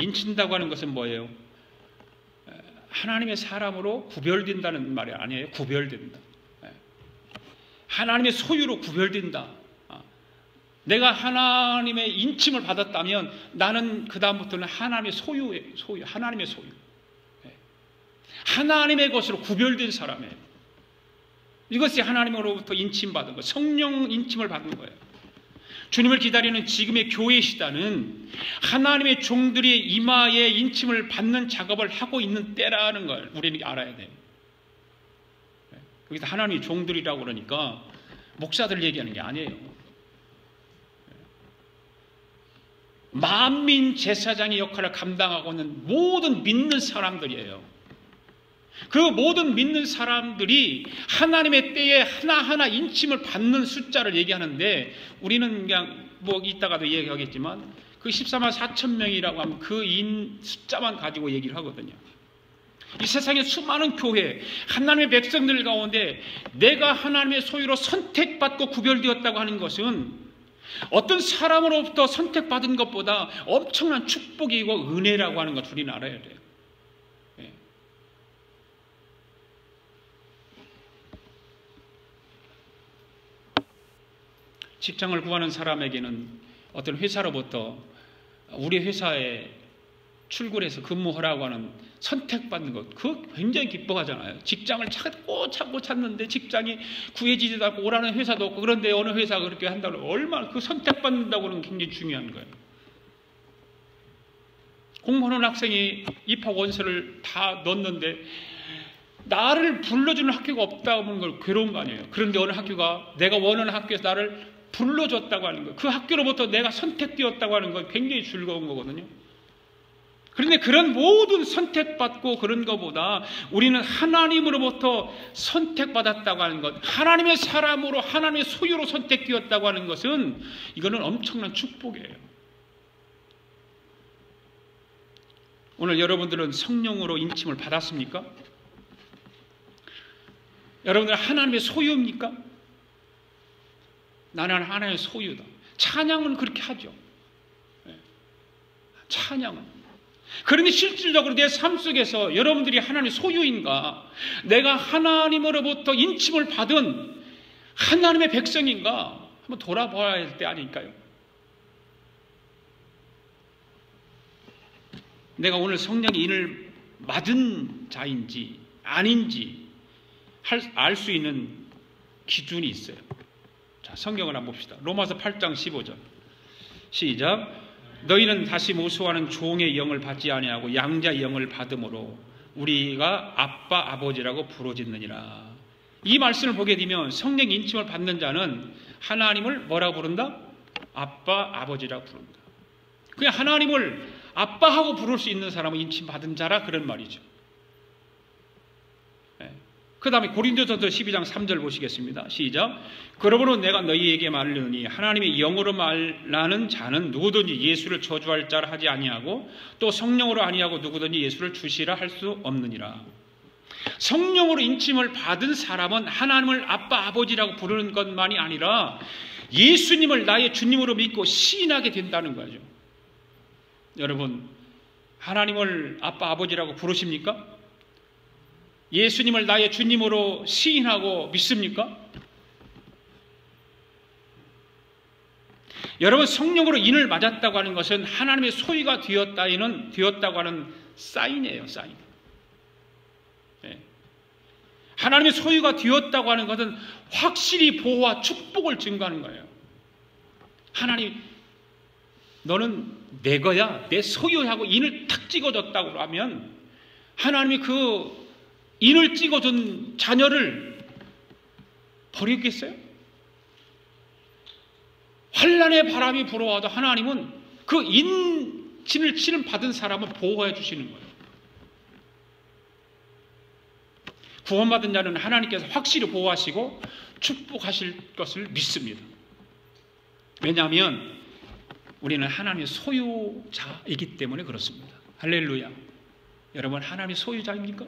인친다고 하는 것은 뭐예요? 하나님의 사람으로 구별된다는 말이 아니에요. 구별된다. 하나님의 소유로 구별된다. 내가 하나님의 인침을 받았다면 나는 그 다음부터는 하나님의 소유, 하나님의 소유. 하나님의 것으로 구별된 사람이에요. 이것이 하나님으로부터 인침받은 것, 성령 인침을 받는 거예요. 주님을 기다리는 지금의 교회 시대는 하나님의 종들이 이마에 인침을 받는 작업을 하고 있는 때라는 걸 우리는 알아야 돼요. 여기서 하나님의 종들이라고 그러니까 목사들 얘기하는 게 아니에요. 만민 제사장의 역할을 감당하고 있는 모든 믿는 사람들이에요. 그 모든 믿는 사람들이 하나님의 때에 하나하나 인침을 받는 숫자를 얘기하는데 우리는 그냥 뭐 이따가도 얘기하겠지만 그 14만 4천 명이라고 하면 그 숫자만 가지고 얘기를 하거든요. 이 세상의 수많은 교회, 하나님의 백성들 가운데 내가 하나님의 소유로 선택받고 구별되었다고 하는 것은 어떤 사람으로부터 선택받은 것보다 엄청난 축복이고 은혜라고 하는 것 우리는 알아야 돼요. 직장을 구하는 사람에게는 어떤 회사로부터 우리 회사에 출근해서 근무하라고 하는 선택받는 것, 그거 굉장히 기뻐하잖아요. 직장을 찾고 찾는데 직장이 구해지지도 않고 오라는 회사도 없고 그런데 어느 회사가 그렇게 한다고 얼마나 그 선택받는다고는 굉장히 중요한 거예요. 공무원 학생이 입학 원서를 다 넣었는데 나를 불러주는 학교가 없다는 걸 괴로운 거 아니에요. 그런데 어느 학교가 내가 원하는 학교에서 나를 불러줬다고 하는 거예요. 그 학교로부터 내가 선택되었다고 하는 건 굉장히 즐거운 거거든요. 그런데 그런 모든 선택받고 그런 것보다 우리는 하나님으로부터 선택받았다고 하는 것, 하나님의 사람으로 하나님의 소유로 선택되었다고 하는 것은 이거는 엄청난 축복이에요. 오늘 여러분들은 성령으로 인침을 받았습니까? 여러분들은 하나님의 소유입니까? 나는 하나님의 소유다. 찬양은 그렇게 하죠. 찬양은. 그런데 실질적으로 내 삶 속에서 여러분들이 하나님의 소유인가, 내가 하나님으로부터 인침을 받은 하나님의 백성인가 한번 돌아봐야 할 때 아닐까요? 내가 오늘 성령의 인을 맞은 자인지 아닌지 알 수 있는 기준이 있어요. 자, 성경을 한번 봅시다. 로마서 8장 15절 시작. 너희는 다시 모소하는 종의 영을 받지 아니하고 양자의 영을 받음으로 우리가 아빠 아버지라고 부르짖느니라. 이 말씀을 보게 되면 성령 인침을 받는 자는 하나님을 뭐라고 부른다? 아빠 아버지라고 부른다. 그냥 하나님을 아빠하고 부를 수 있는 사람은 인침 받은 자라, 그런 말이죠. 그 다음에 고린도전서 12장 3절 보시겠습니다. 시작. 그러므로 내가 너희에게 말하노니 하나님의 영으로 말하는 자는 누구든지 예수를 저주할 자라 하지 아니하고 또 성령으로 아니하고 누구든지 예수를 주시라 할 수 없느니라. 성령으로 인침을 받은 사람은 하나님을 아빠 아버지라고 부르는 것만이 아니라 예수님을 나의 주님으로 믿고 시인하게 된다는 거죠. 여러분, 하나님을 아빠 아버지라고 부르십니까? 예수님을 나의 주님으로 시인하고 믿습니까? 여러분, 성령으로 인을 맞았다고 하는 것은 하나님의 소유가 되었다고 하는 사인이에요. 사인. 네. 하나님의 소유가 되었다고 하는 것은 확실히 보호와 축복을 증거하는 거예요. 하나님, 너는 내 거야, 내 소유하고 인을 탁 찍어줬다고 하면 하나님이 그 인을 찍어준 자녀를 버리겠어요? 환난의 바람이 불어와도 하나님은 그 인침을 받은 사람을 보호해 주시는 거예요. 구원받은 자는 하나님께서 확실히 보호하시고 축복하실 것을 믿습니다. 왜냐하면 우리는 하나님의 소유자이기 때문에 그렇습니다. 할렐루야. 여러분, 하나님의 소유자입니까?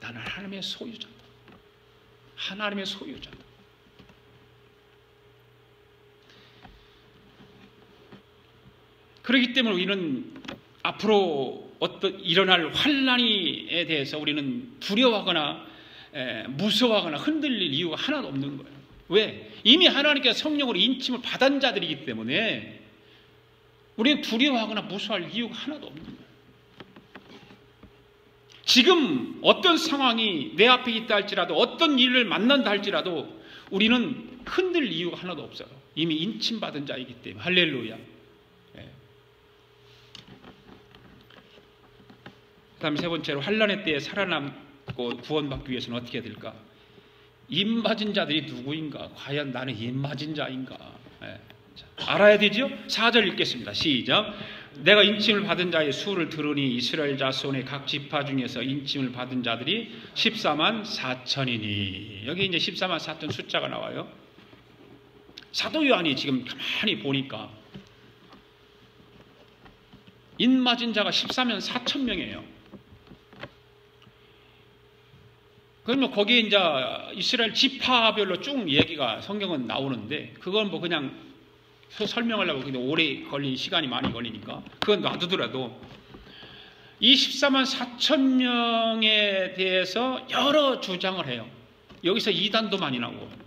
나는 하나님의 소유자다. 하나님의 소유자다. 그렇기 때문에 우리는 앞으로 어떤 일어날 환난에 대해서 우리는 두려워하거나 무서워하거나 흔들릴 이유가 하나도 없는 거예요. 왜? 이미 하나님께서 성령으로 인침을 받은 자들이기 때문에 우리는 두려워하거나 무서워할 이유가 하나도 없는 거예요. 지금 어떤 상황이 내 앞에 있다 할지라도, 어떤 일을 만난다 할지라도 우리는 흔들 이유가 하나도 없어요. 이미 인침받은 자이기 때문에. 할렐루야. 그 다음에 세 번째로, 환난의 때에 살아남고 구원받기 위해서는 어떻게 해야 될까? 입맞은 자들이 누구인가? 과연 나는 입맞은 자인가? 알아야 되죠? 4절 읽겠습니다. 시작. 내가 인침을 받은 자의 수를 들으니 이스라엘 자손의 각 지파 중에서 인침을 받은 자들이 14만 4천이니. 여기 이제 14만 4천 숫자가 나와요. 사도 요한이 지금 가만히 보니까 인맞은 자가 14만 4천 명이에요. 그러면 거기에 이제 이스라엘 지파별로 쭉 얘기가 성경은 나오는데, 그건 뭐 그냥 설명하려고 근데 오래 걸린 시간이 많이 걸리니까 그건 놔두더라도 이 14만 4천 명에 대해서 여러 주장을 해요. 여기서 이단도 많이 나오고,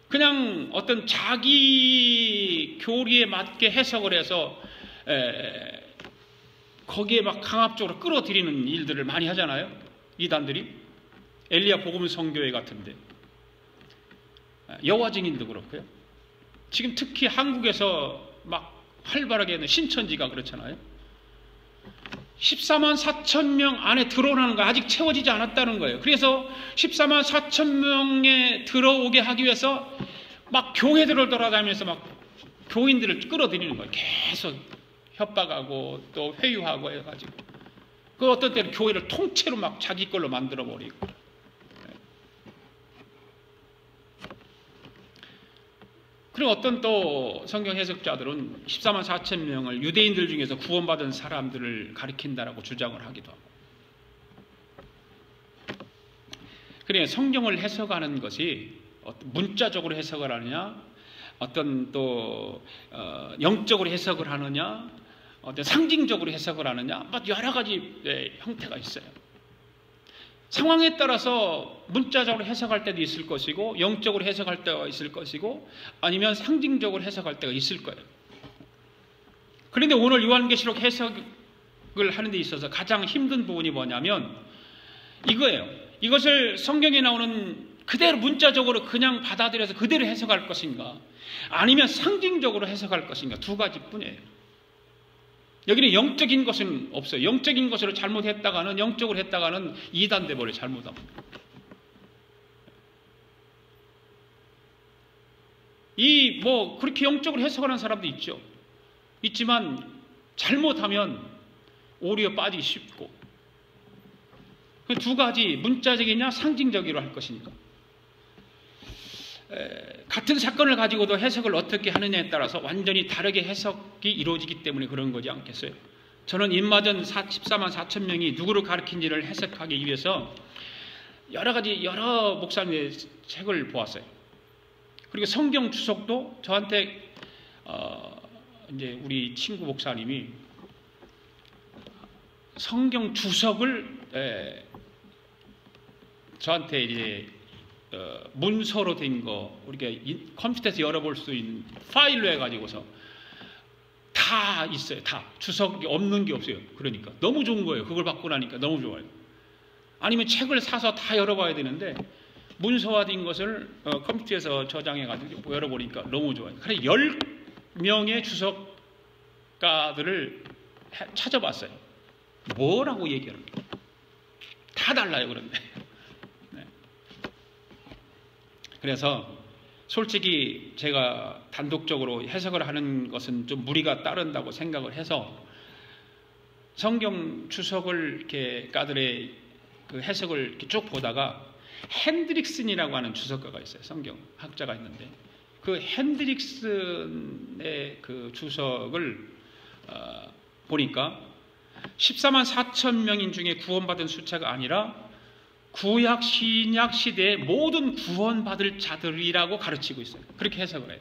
그냥 어떤 자기 교리에 맞게 해석을 해서 거기에 막 강압적으로 끌어들이는 일들을 많이 하잖아요. 이단들이. 엘리야 복음 성교회 같은데, 여호와 증인도 그렇고요. 지금 특히 한국에서 막 활발하게 하는 신천지가 그렇잖아요. 14만 4천 명 안에 들어오는 거 아직 채워지지 않았다는 거예요. 그래서 14만 4천 명에 들어오게 하기 위해서 막 교회들을 돌아다니면서 막 교인들을 끌어들이는 거예요. 계속 협박하고 또 회유하고 해가지고, 그 어떤 때는 교회를 통째로 막 자기 걸로 만들어 버리고. 그리고 어떤 또 성경 해석자들은 14만 4천 명을 유대인들 중에서 구원받은 사람들을 가리킨다라고 주장을 하기도 하고. 그래, 성경을 해석하는 것이 문자적으로 해석을 하느냐, 어떤 또 영적으로 해석을 하느냐, 어떤 상징적으로 해석을 하느냐, 여러 가지 형태가 있어요. 상황에 따라서 문자적으로 해석할 때도 있을 것이고, 영적으로 해석할 때가 있을 것이고, 아니면 상징적으로 해석할 때가 있을 거예요. 그런데 오늘 요한계시록 해석을 하는 데 있어서 가장 힘든 부분이 뭐냐면 이거예요. 이것을 성경에 나오는 그대로 문자적으로 그냥 받아들여서 그대로 해석할 것인가, 아니면 상징적으로 해석할 것인가, 두 가지뿐이에요. 여기는 영적인 것은 없어요. 영적인 것으로 잘못했다가는, 영적으로 했다가는 이단 돼버려요. 잘못하면. 그렇게 영적으로 해석하는 사람도 있죠. 있지만 잘못하면 오히려 빠지기 쉽고. 두 가지, 문자적이냐 상징적으로 할 것이니까. 같은 사건을 가지고도 해석을 어떻게 하느냐에 따라서 완전히 다르게 해석이 이루어지기 때문에 그런 거지 않겠어요? 저는 인마전 14만 4천 명이 누구를 가리킨지를 해석하기 위해서 여러 목사님의 책을 보았어요. 그리고 성경 주석도 저한테 이제 우리 친구 목사님이 성경 주석을 저한테 이제 문서로 된 거, 우리가 컴퓨터에서 열어볼 수 있는 파일로 해가지고서 다 있어요. 다 주석이 없는 게 없어요. 그러니까 너무 좋은 거예요. 그걸 받고 나니까 너무 좋아요. 아니면 책을 사서 다 열어봐야 되는데 문서화된 것을 컴퓨터에서 저장해가지고 열어보니까 너무 좋아요. 그래서 10명의 주석가들을 찾아봤어요. 뭐라고 얘기합니까? 다 달라요. 그런데 그래서 솔직히 제가 단독적으로 해석을 하는 것은 좀 무리가 따른다고 생각을 해서 성경 주석을 이렇게 가들의 그 해석을 이렇게 쭉 보다가 핸드릭슨이라고 하는 주석가가 있어요. 성경 학자가 있는데 그 핸드릭슨의 그 주석을 보니까 14만 4천 명인 중에 구원받은 숫자가 아니라 구약 신약 시대의 모든 구원받을 자들이라고 가르치고 있어요. 그렇게 해석을 해요.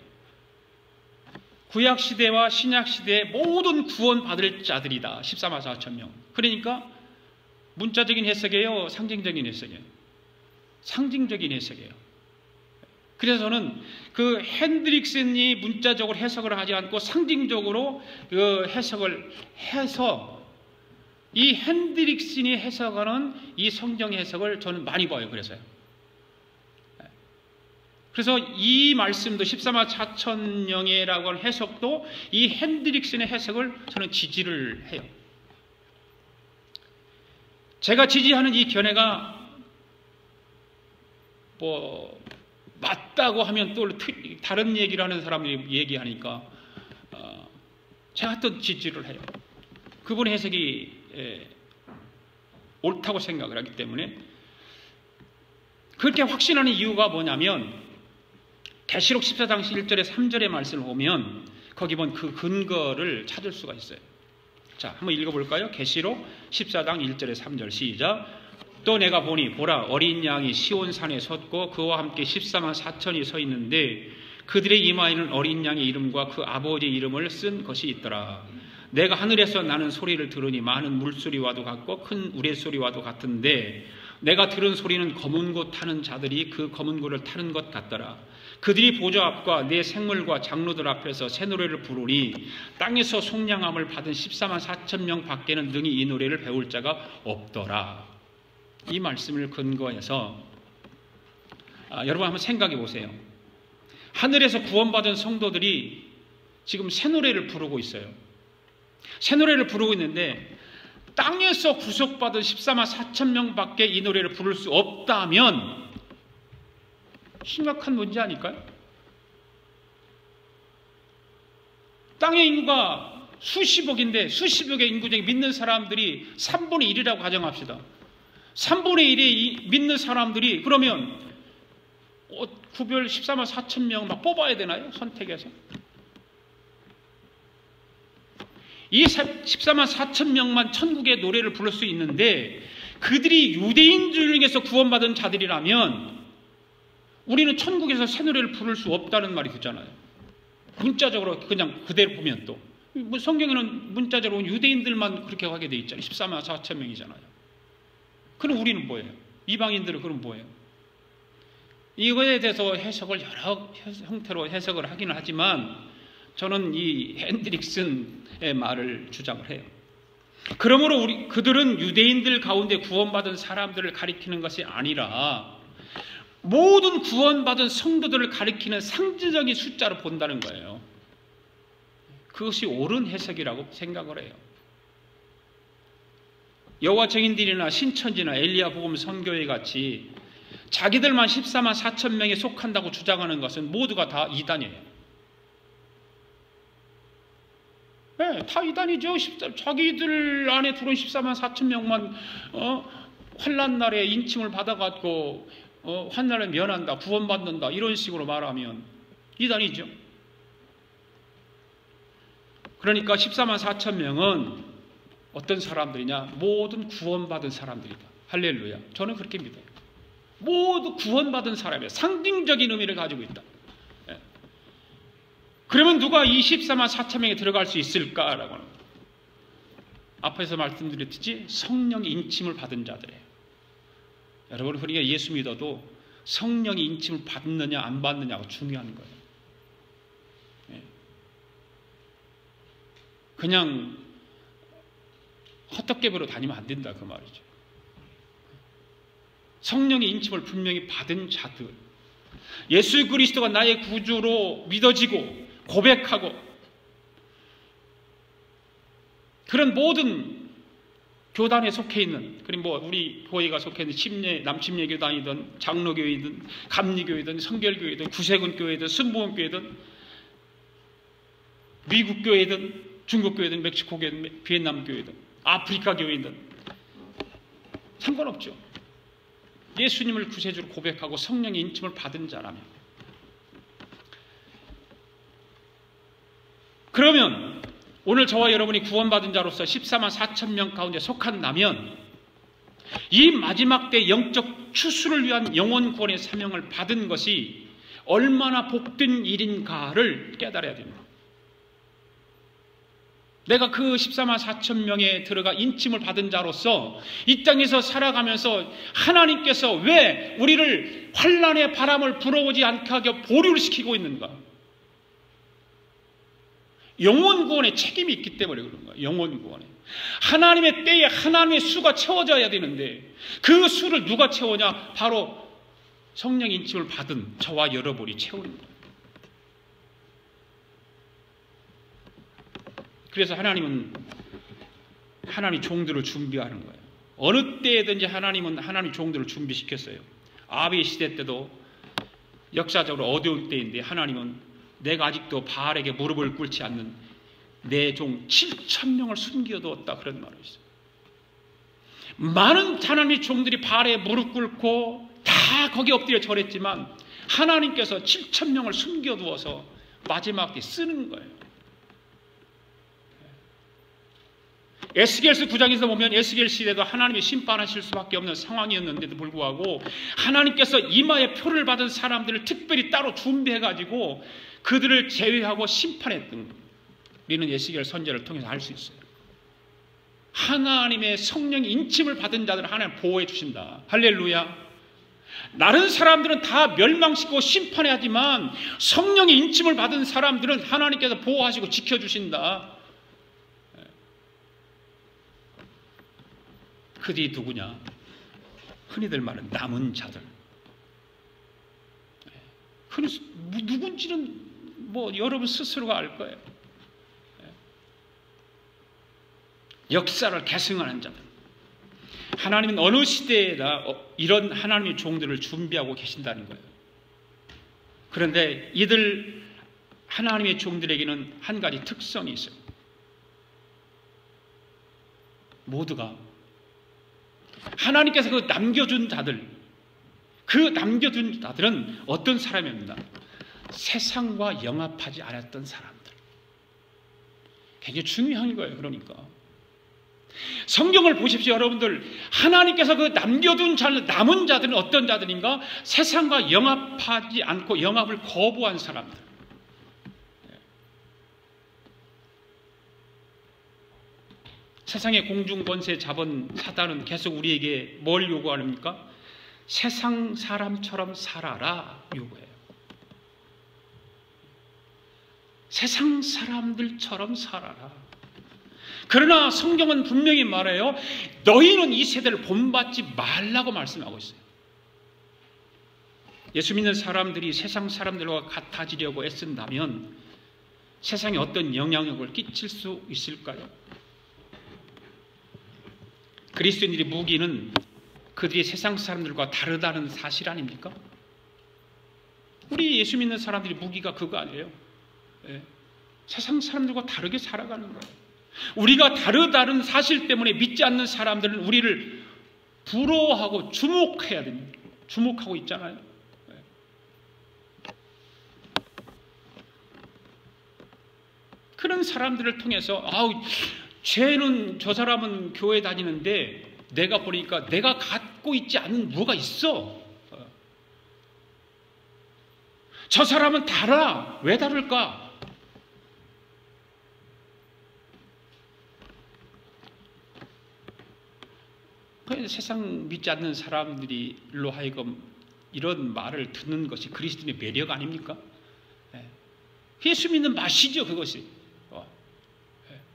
구약 시대와 신약 시대의 모든 구원받을 자들이다. 14만 4천 명. 그러니까 문자적인 해석이에요? 상징적인 해석이에요? 상징적인 해석이에요. 그래서 저는 그 핸드릭슨이 문자적으로 해석을 하지 않고 상징적으로 그 해석을 해서 이 핸드릭슨이 해석하는 이 성경 해석을 저는 많이 봐요. 그래서 이 말씀도 14만 4천 명이라고 하는 해석도 이 핸드릭슨의 해석을 저는 지지를 해요. 제가 지지하는 이 견해가 맞다고 하면 또 다른 얘기를 하는 사람들이 얘기하니까 제가 또 지지를 해요. 그분의 해석이 옳다고 생각을 하기 때문에. 그렇게 확신하는 이유가 뭐냐면 계시록 14장 1절에 3절의 말씀을 보면 거기 보면 그 근거를 찾을 수가 있어요. 자, 한번 읽어볼까요? 계시록 14장 1절에 3절 시작. 또 내가 보니 보라 어린 양이 시온산에 섰고 그와 함께 14만 4천이 서 있는데 그들의 이마에는 어린 양의 이름과 그 아버지의 이름을 쓴 것이 있더라. 내가 하늘에서 나는 소리를 들으니 많은 물소리와도 같고 큰 우레소리와도 같은데 내가 들은 소리는 검은 고 타는 자들이 그 검은 고를 타는 것 같더라. 그들이 보좌 앞과 내 생물과 장로들 앞에서 새 노래를 부르니 땅에서 속량함을 받은 14만 4천 명 밖에는 능히 이 노래를 배울 자가 없더라. 이 말씀을 근거해서 여러분 한번 생각해 보세요. 하늘에서 구원받은 성도들이 지금 새 노래를 부르고 있어요. 새 노래를 부르고 있는데 땅에서 구속받은 14만 4천 명밖에 이 노래를 부를 수 없다면 심각한 문제 아닐까요? 땅의 인구가 수십억인데 수십억의 인구 중에 믿는 사람들이 3분의 1이라고 가정합시다. 3분의 1이 믿는 사람들이 그러면 구별 14만 4천 명 막 뽑아야 되나요? 선택해서. 이 14만 4천 명만 천국의 노래를 부를 수 있는데 그들이 유대인 중에서 구원받은 자들이라면 우리는 천국에서 새 노래를 부를 수 없다는 말이 듣잖아요. 문자적으로 그냥 그대로 보면 또 뭐 성경에는 문자적으로 유대인들만 그렇게 하게 돼 있잖아요. 14만 4천 명이잖아요. 그럼 우리는 뭐예요? 이방인들은 그럼 뭐예요? 이거에 대해서 해석을 여러 형태로 해석을 하기는 하지만 저는 이 핸드릭슨의 말을 주장을 해요. 그러므로 그들은 유대인들 가운데 구원받은 사람들을 가리키는 것이 아니라 모든 구원받은 성도들을 가리키는 상징적인 숫자로 본다는 거예요. 그것이 옳은 해석이라고 생각을 해요. 여호와 증인들이나 신천지나 엘리야 복음 선교회 같이 자기들만 14만 4천 명에 속한다고 주장하는 것은 모두가 다 이단이에요. 네, 다 이단이죠. 자기들 안에 들어온 14만 4천 명만 환난 날에 인침을 받아가지고 환난을 면한다, 구원받는다 이런 식으로 말하면 이단이죠. 그러니까 14만 4천 명은 어떤 사람들이냐? 모든 구원받은 사람들이다. 할렐루야. 저는 그렇게 믿어요. 모두 구원받은 사람이에요. 상징적인 의미를 가지고 있다. 예. 그러면 누가 이 14만 4천 명에 들어갈 수 있을까라고 하는 거예요. 앞에서 말씀드렸듯이 성령 인침을 받은 자들이에요. 여러분, 그러니까 예수 믿어도 성령의 인침을 받느냐 안 받느냐가 중요한 거예요. 그냥 헛되게으로 다니면 안 된다 그 말이죠. 성령의 인침을 분명히 받은 자들, 예수 그리스도가 나의 구주로 믿어지고 고백하고 그런 모든 교단에 속해 있는, 그리고 뭐 우리 교회가 속해 있는 남침례 교단이든 장로교회든 감리교회든 성결교회든 구세군 교회든 순복음 교회든 미국 교회든 중국 교회든 멕시코 교회든 비엔남 교회든 아프리카 교회든 상관없죠. 예수님을 구세주로 고백하고 성령의 인침을 받은 자라면. 그러면 오늘 저와 여러분이 구원받은 자로서 14만 4천 명 가운데 속한다면 이 마지막 때 영적 추수를 위한 영혼 구원의 사명을 받은 것이 얼마나 복된 일인가를 깨달아야 됩니다. 내가 그 14만 4천 명에 들어가 인침을 받은 자로서 이 땅에서 살아가면서 하나님께서 왜 우리를 환난의 바람을 불어오지 않게 하게 보류를 시키고 있는가? 영혼 구원에 책임이 있기 때문에 그런 거예요. 영혼 구원에. 하나님의 때에 하나님의 수가 채워져야 되는데 그 수를 누가 채우냐? 바로 성령 인침을 받은 저와 여러분이 채우는 거예요. 그래서 하나님은 하나님 종들을 준비하는 거예요. 어느 때든지 하나님은 하나님 종들을 준비시켰어요. 아비의 시대 때도 역사적으로 어려울 때인데 하나님은 내가 아직도 바알에게 무릎을 꿇지 않는 내 종 7천 명을 숨겨두었다 그런 말이 있어요. 많은 하나님의 종들이 바알에 무릎 꿇고 다 거기 엎드려 절했지만 하나님께서 7천 명을 숨겨두어서 마지막 때 쓰는 거예요. 에스겔서 9장에서 보면 에스겔 시대도 하나님이 심판하실 수밖에 없는 상황이었는데도 불구하고 하나님께서 이마에 표를 받은 사람들을 특별히 따로 준비해가지고 그들을 제외하고 심판했던 거예요. 우리는 에스겔 선지자를 통해서 알 수 있어요. 하나님의 성령 인침을 받은 자들을 하나님 보호해 주신다. 할렐루야. 다른 사람들은 다 멸망시키고 심판해야 하지만 성령의 인침을 받은 사람들은 하나님께서 보호하시고 지켜주신다. 그들이 누구냐? 흔히들 말하는 남은 자들. 누군지는 뭐 여러분 스스로가 알 거예요. 역사를 계승하는 자들. 하나님은 어느 시대에나 이런 하나님의 종들을 준비하고 계신다는 거예요. 그런데 이들 하나님의 종들에게는 한 가지 특성이 있어요. 모두가 하나님께서 그 남겨준 자들, 그 남겨준 자들은 어떤 사람입니다. 세상과 영합하지 않았던 사람들. 굉장히 중요한 거예요. 그러니까 성경을 보십시오, 여러분들. 하나님께서 그 남겨둔 남은 자들은 어떤 자들인가? 세상과 영합하지 않고 영합을 거부한 사람들. 세상의 공중 권세 잡은 사단은 계속 우리에게 뭘 요구합니까? 세상 사람처럼 살아라 요구해요. 세상 사람들처럼 살아라. 그러나 성경은 분명히 말해요. 너희는 이 세대를 본받지 말라고 말씀하고 있어요. 예수 믿는 사람들이 세상 사람들과 같아지려고 애쓴다면 세상에 어떤 영향력을 끼칠 수 있을까요? 그리스도인들의 무기는 그들이 세상 사람들과 다르다는 사실 아닙니까? 우리 예수 믿는 사람들이 무기가 그거 아니에요. 세상 사람들과 다르게 살아가는 거예요. 우리가 다르다는 사실 때문에 믿지 않는 사람들은 우리를 부러워하고 주목해야 됩니다. 주목하고 있잖아요. 그런 사람들을 통해서 쟤는 저 사람은 교회 다니는데 내가 보니까 내가 갖고 있지 않은 뭐가 있어. 저 사람은 달라. 왜 다를까? 세상 믿지 않는 사람들로 하여금 이런 말을 듣는 것이 그리스도인의 매력 아닙니까? 예수 믿는 맛이죠, 그것이.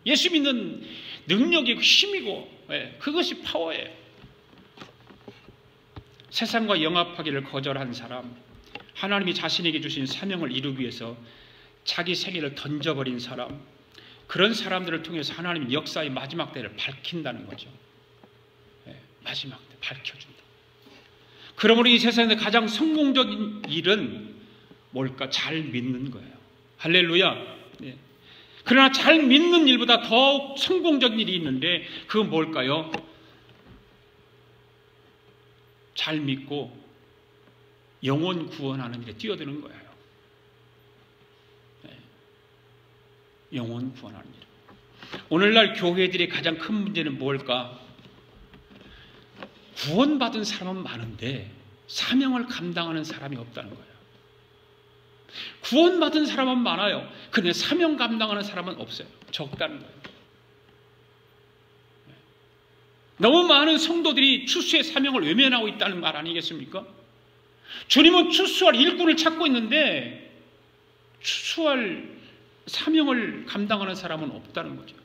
예수 믿는 능력이고 힘이고 그것이 파워예요. 세상과 영합하기를 거절한 사람, 하나님이 자신에게 주신 사명을 이루기 위해서 자기 생애를 던져버린 사람, 그런 사람들을 통해서 하나님은 역사의 마지막 때를 밝힌다는 거죠. 마지막 때 밝혀준다. 그러므로 이 세상에서 가장 성공적인 일은 뭘까? 잘 믿는 거예요. 할렐루야. 그러나 잘 믿는 일보다 더욱 성공적인 일이 있는데 그건 뭘까요? 잘 믿고 영혼 구원하는 일에 뛰어드는 거예요. 영혼 구원하는 일. 오늘날 교회들의 가장 큰 문제는 뭘까? 구원받은 사람은 많은데 사명을 감당하는 사람이 없다는 거예요. 구원받은 사람은 많아요. 그런데 사명 감당하는 사람은 없어요. 적다는 거예요. 너무 많은 성도들이 추수의 사명을 외면하고 있다는 말 아니겠습니까? 주님은 추수할 일꾼을 찾고 있는데 추수할 사명을 감당하는 사람은 없다는 거죠.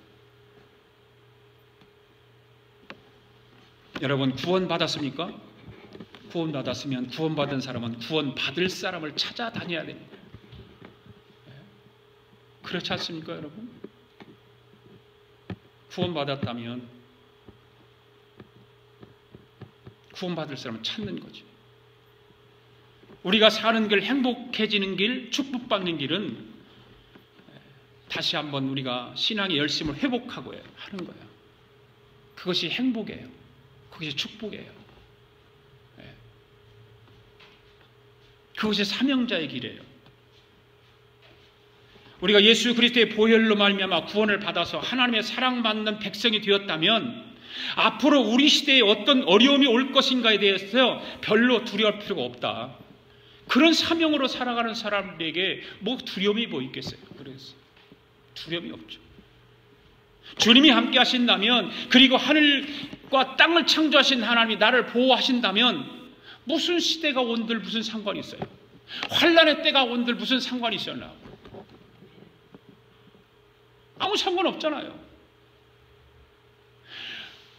여러분, 구원받았습니까? 구원받았으면 구원받은 사람은 구원받을 사람을 찾아다녀야 됩니다. 그렇지 않습니까, 여러분? 구원받았다면 구원받을 사람을 찾는 거죠. 우리가 사는 길, 행복해지는 길, 축복받는 길은 다시 한번 우리가 신앙의 열심을 회복하고 하는 거예요. 그것이 행복이에요. 그것이 축복이에요. 그것이 사명자의 길이에요. 우리가 예수 그리스도의 보혈로 말미암아 구원을 받아서 하나님의 사랑받는 백성이 되었다면 앞으로 우리 시대에 어떤 어려움이 올 것인가에 대해서 별로 두려울 필요가 없다. 그런 사명으로 살아가는 사람들에게 뭐 두려움이 뭐 있겠어요? 그래서 두려움이 없죠. 주님이 함께 하신다면, 그리고 하늘과 땅을 창조하신 하나님이 나를 보호하신다면 무슨 시대가 온들 무슨 상관이 있어요? 환난의 때가 온들 무슨 상관이 있었나? 아무 상관 없잖아요.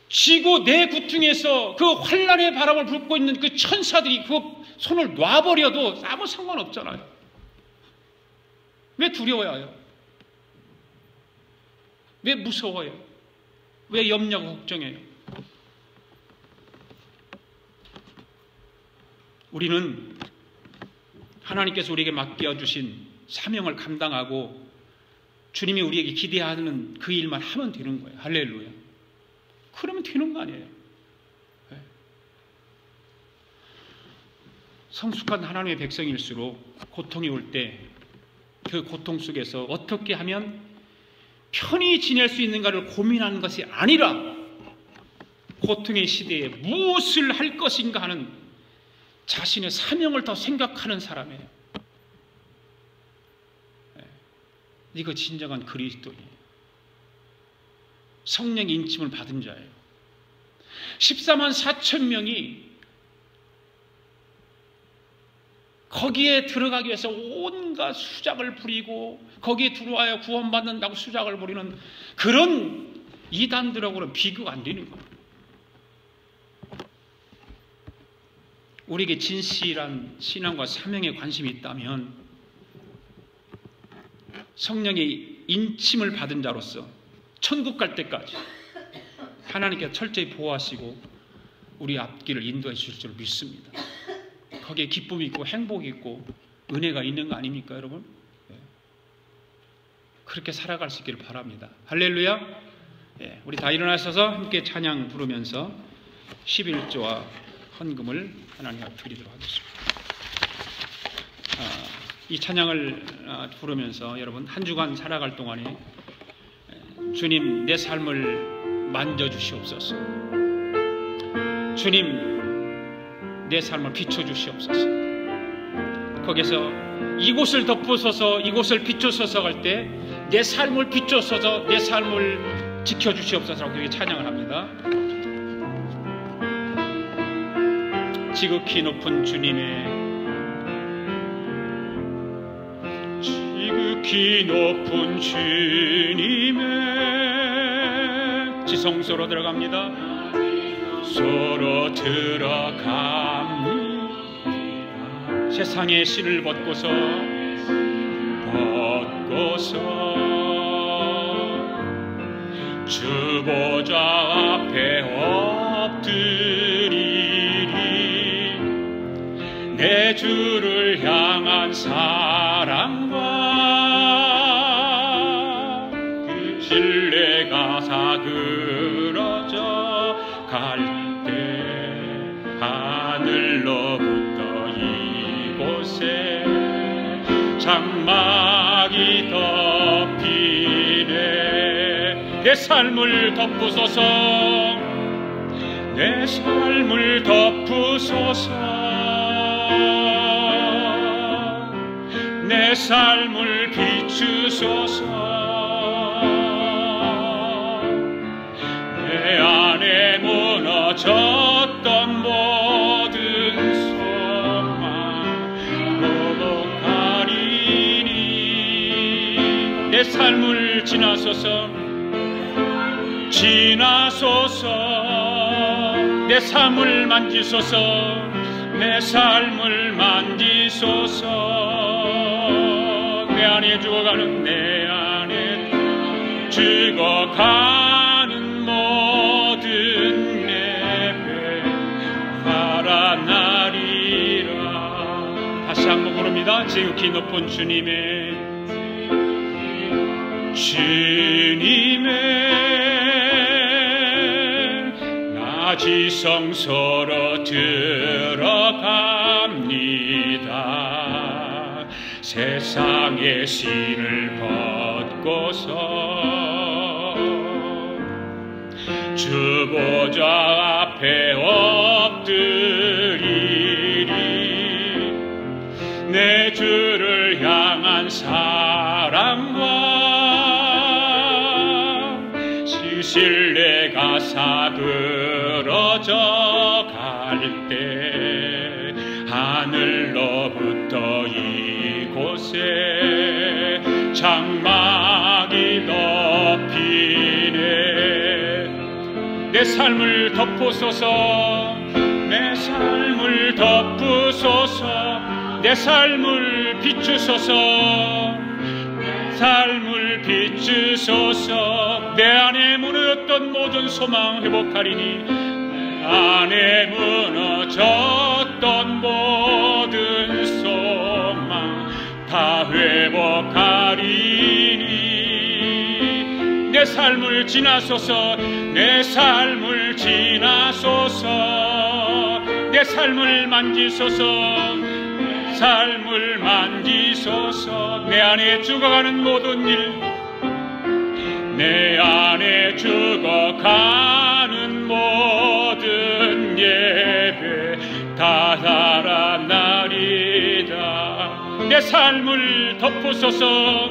지구 내 구퉁에서 그 환난의 바람을 불고 있는 그 천사들이 그 손을 놔버려도 아무 상관 없잖아요. 왜 두려워해요? 왜 무서워요? 왜 염려하고 걱정해요? 우리는 하나님께서 우리에게 맡겨주신 사명을 감당하고 주님이 우리에게 기대하는 그 일만 하면 되는 거예요. 할렐루야. 그러면 되는 거 아니에요. 성숙한 하나님의 백성일수록 고통이 올 때 그 고통 속에서 어떻게 하면 편히 지낼 수 있는가를 고민하는 것이 아니라 고통의 시대에 무엇을 할 것인가 하는 자신의 사명을 더 생각하는 사람이에요. 이거 진정한 그리스도인이에요. 성령의 인침을 받은 자예요. 14만 4천 명이 거기에 들어가기 위해서 온갖 수작을 부리고 거기에 들어와야 구원받는다고 수작을 부리는 그런 이단들하고는 비교가 안 되는 거예요. 우리에게 진실한 신앙과 사명에 관심이 있다면 성령의 인침을 받은 자로서 천국 갈 때까지 하나님께서 철저히 보호하시고 우리 앞길을 인도해 주실 줄 믿습니다. 거기에 기쁨이 있고 행복이 있고 은혜가 있는 거 아닙니까, 여러분? 그렇게 살아갈 수 있기를 바랍니다. 할렐루야. 우리 다 일어나셔서 함께 찬양 부르면서 11조와 헌금을 하나님 앞에 드리도록 하겠습니다. 이 찬양을 부르면서 여러분 한 주간 살아갈 동안에 주님 내 삶을 만져주시옵소서. 주님 내 삶을 비춰주시옵소서. 거기서 이곳을 덮으소서, 이곳을 비추소서 할 때 내 삶을 비추소서, 내 삶을 지켜주시옵소서라고 그렇게 찬양을 합니다. 지극히 높은 주님의, 지극히 높은 주님의 지성소로 들어갑니다. 소로 들어갑니다. 세상의 신을 벗고서 주 보좌 앞에 엎드리리. 내 주를 향한 사랑과 그 신뢰가 사그러져 갈 하늘로부터 이곳에 장막이 덮이네. 내 삶을 덮으소서, 내 삶을 덮으소서, 내 삶을 비추소서. 내 안에 무너졌던 모든 소망 회복하리니. 내 삶을 지나소서, 지나소서. 내 삶을 만지소서, 내 삶을 만지소서. 내 안에 죽어가는, 내 안에 죽어가는 모든 예배 살아나리라. 다시 한번 부릅니다. 지극히 높은 주님의, 주님의 나 지성소로 들어갑니다. 세상의 신을 벗고서 주 보좌 앞에 엎드리리. 내 주를 향한 사랑과 신뢰가 사그러져 갈 때 하늘로부터 이곳에 장막이 덮이네. 내 삶을 덮으소서, 내 삶을 덮으소서, 내 삶을 비추소서, 삶을 비추소서. 내 안에 무너졌던 모든 소망 회복하리니. 내 안에 무너졌던 모든 소망 다 회복하리니. 내 삶을 지나소서, 내 삶을 지나소서. 내 삶을 만지소서, 삶을 만지소서. 내 안에 죽어가는 모든 일, 내 안에 죽어가는 모든 모든 예배 다 달아나리다. 내 삶을 덮으소서,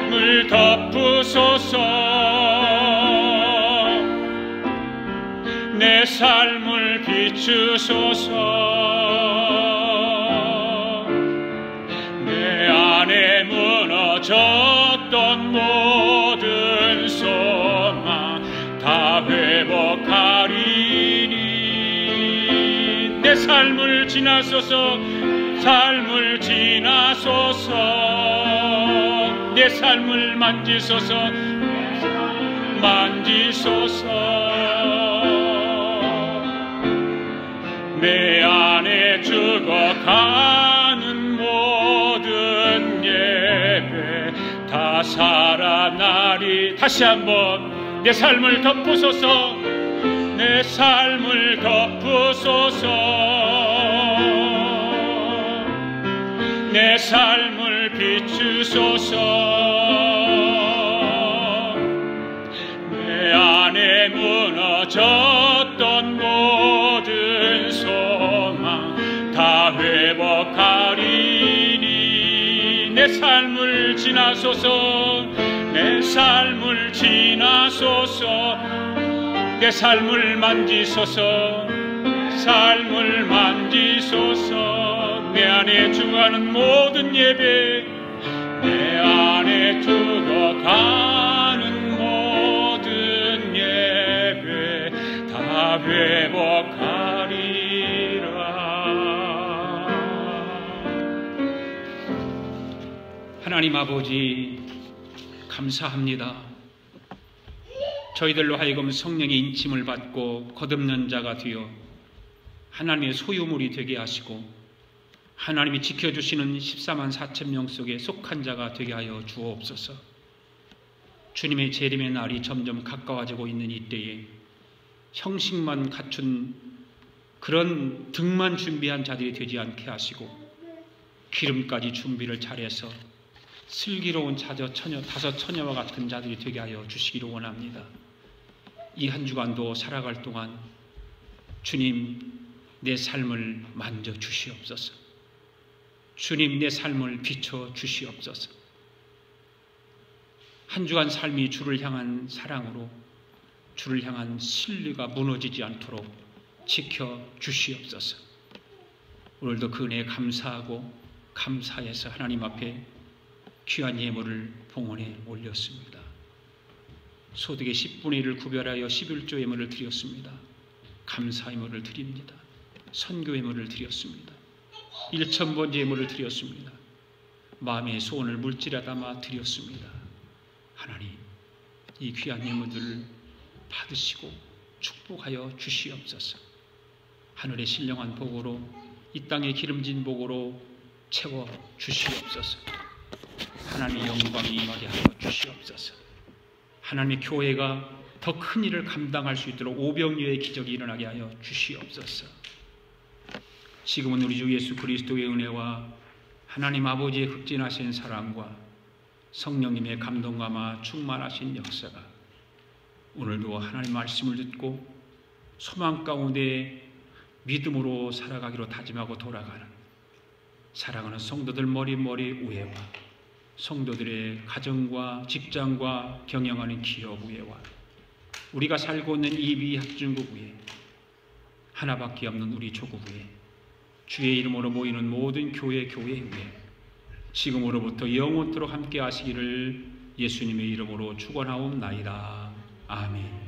물 덮으소서. 내 삶을 비추소서. 내 안에 무너졌던 모든 소망 다 회복하리니. 내 삶을 지나소서, 삶을 지나소서. 내 삶을 만지소서, 만지소서. 내 안에 죽어가는 모든 예배 다 살아나리. 다시 한번 내 삶을 덮으소서, 내 삶을 덮으소서. 내 삶을 비추소서. 내 안에 무너졌던 모든 소망 다 회복하리니. 내 삶을 지나소서, 내 삶을 지나소서. 내 삶을 만지소서, 삶을 만지소서. 내 안에 죽어가는 모든 예배, 내 안에 죽어가는 모든 예배 다 회복하리라. 하나님 아버지, 감사합니다. 저희들로 하여금 성령의 인침을 받고 거듭난 자가 되어 하나님의 소유물이 되게 하시고 하나님이 지켜주시는 14만 4천 명 속에 속한 자가 되게 하여 주옵소서. 주님의 재림의 날이 점점 가까워지고 있는 이때에 형식만 갖춘 그런 등만 준비한 자들이 되지 않게 하시고 기름까지 준비를 잘해서 슬기로운 다섯 처녀와 같은 자들이 되게 하여 주시기를 원합니다. 이 한 주간도 살아갈 동안 주님, 내 삶을 만져 주시옵소서. 주님, 내 삶을 비춰 주시옵소서. 한 주간 삶이 주를 향한 사랑으로, 주를 향한 신뢰가 무너지지 않도록 지켜 주시옵소서. 오늘도 그 은혜에 감사하고 감사해서 하나님 앞에 귀한 예물을 봉헌에 올렸습니다. 소득의 10분의 1을 구별하여 11조 예물을 드렸습니다. 감사 예물을 드립니다. 선교 예물을 드렸습니다. 1,000번째 예물을 드렸습니다. 마음의 소원을 물질에 담아 드렸습니다. 하나님, 이 귀한 예물들을 받으시고 축복하여 주시옵소서. 하늘의 신령한 복으로, 이 땅의 기름진 복으로 채워 주시옵소서. 하나님의 영광이 임하게 하여 주시옵소서. 하나님의 교회가 더 큰 일을 감당할 수 있도록 오병이어의 기적이 일어나게 하여 주시옵소서. 지금은 우리 주 예수 그리스도의 은혜와 하나님 아버지의 극진하신 사랑과 성령님의 감동감화 충만하신 역사가 오늘도 하나님 말씀을 듣고 소망 가운데 믿음으로 살아가기로 다짐하고 돌아가는 사랑하는 성도들 머리 우애와 성도들의 가정과 직장과 경영하는 기업 우애와 우리가 살고 있는 이 미합중국 우애, 하나밖에 없는 우리 조국 우애, 주의 이름으로 모이는 모든 교회 우애, 지금으로부터 영원토록 함께 하시기를 예수님의 이름으로 축원하옵나이다. 아멘.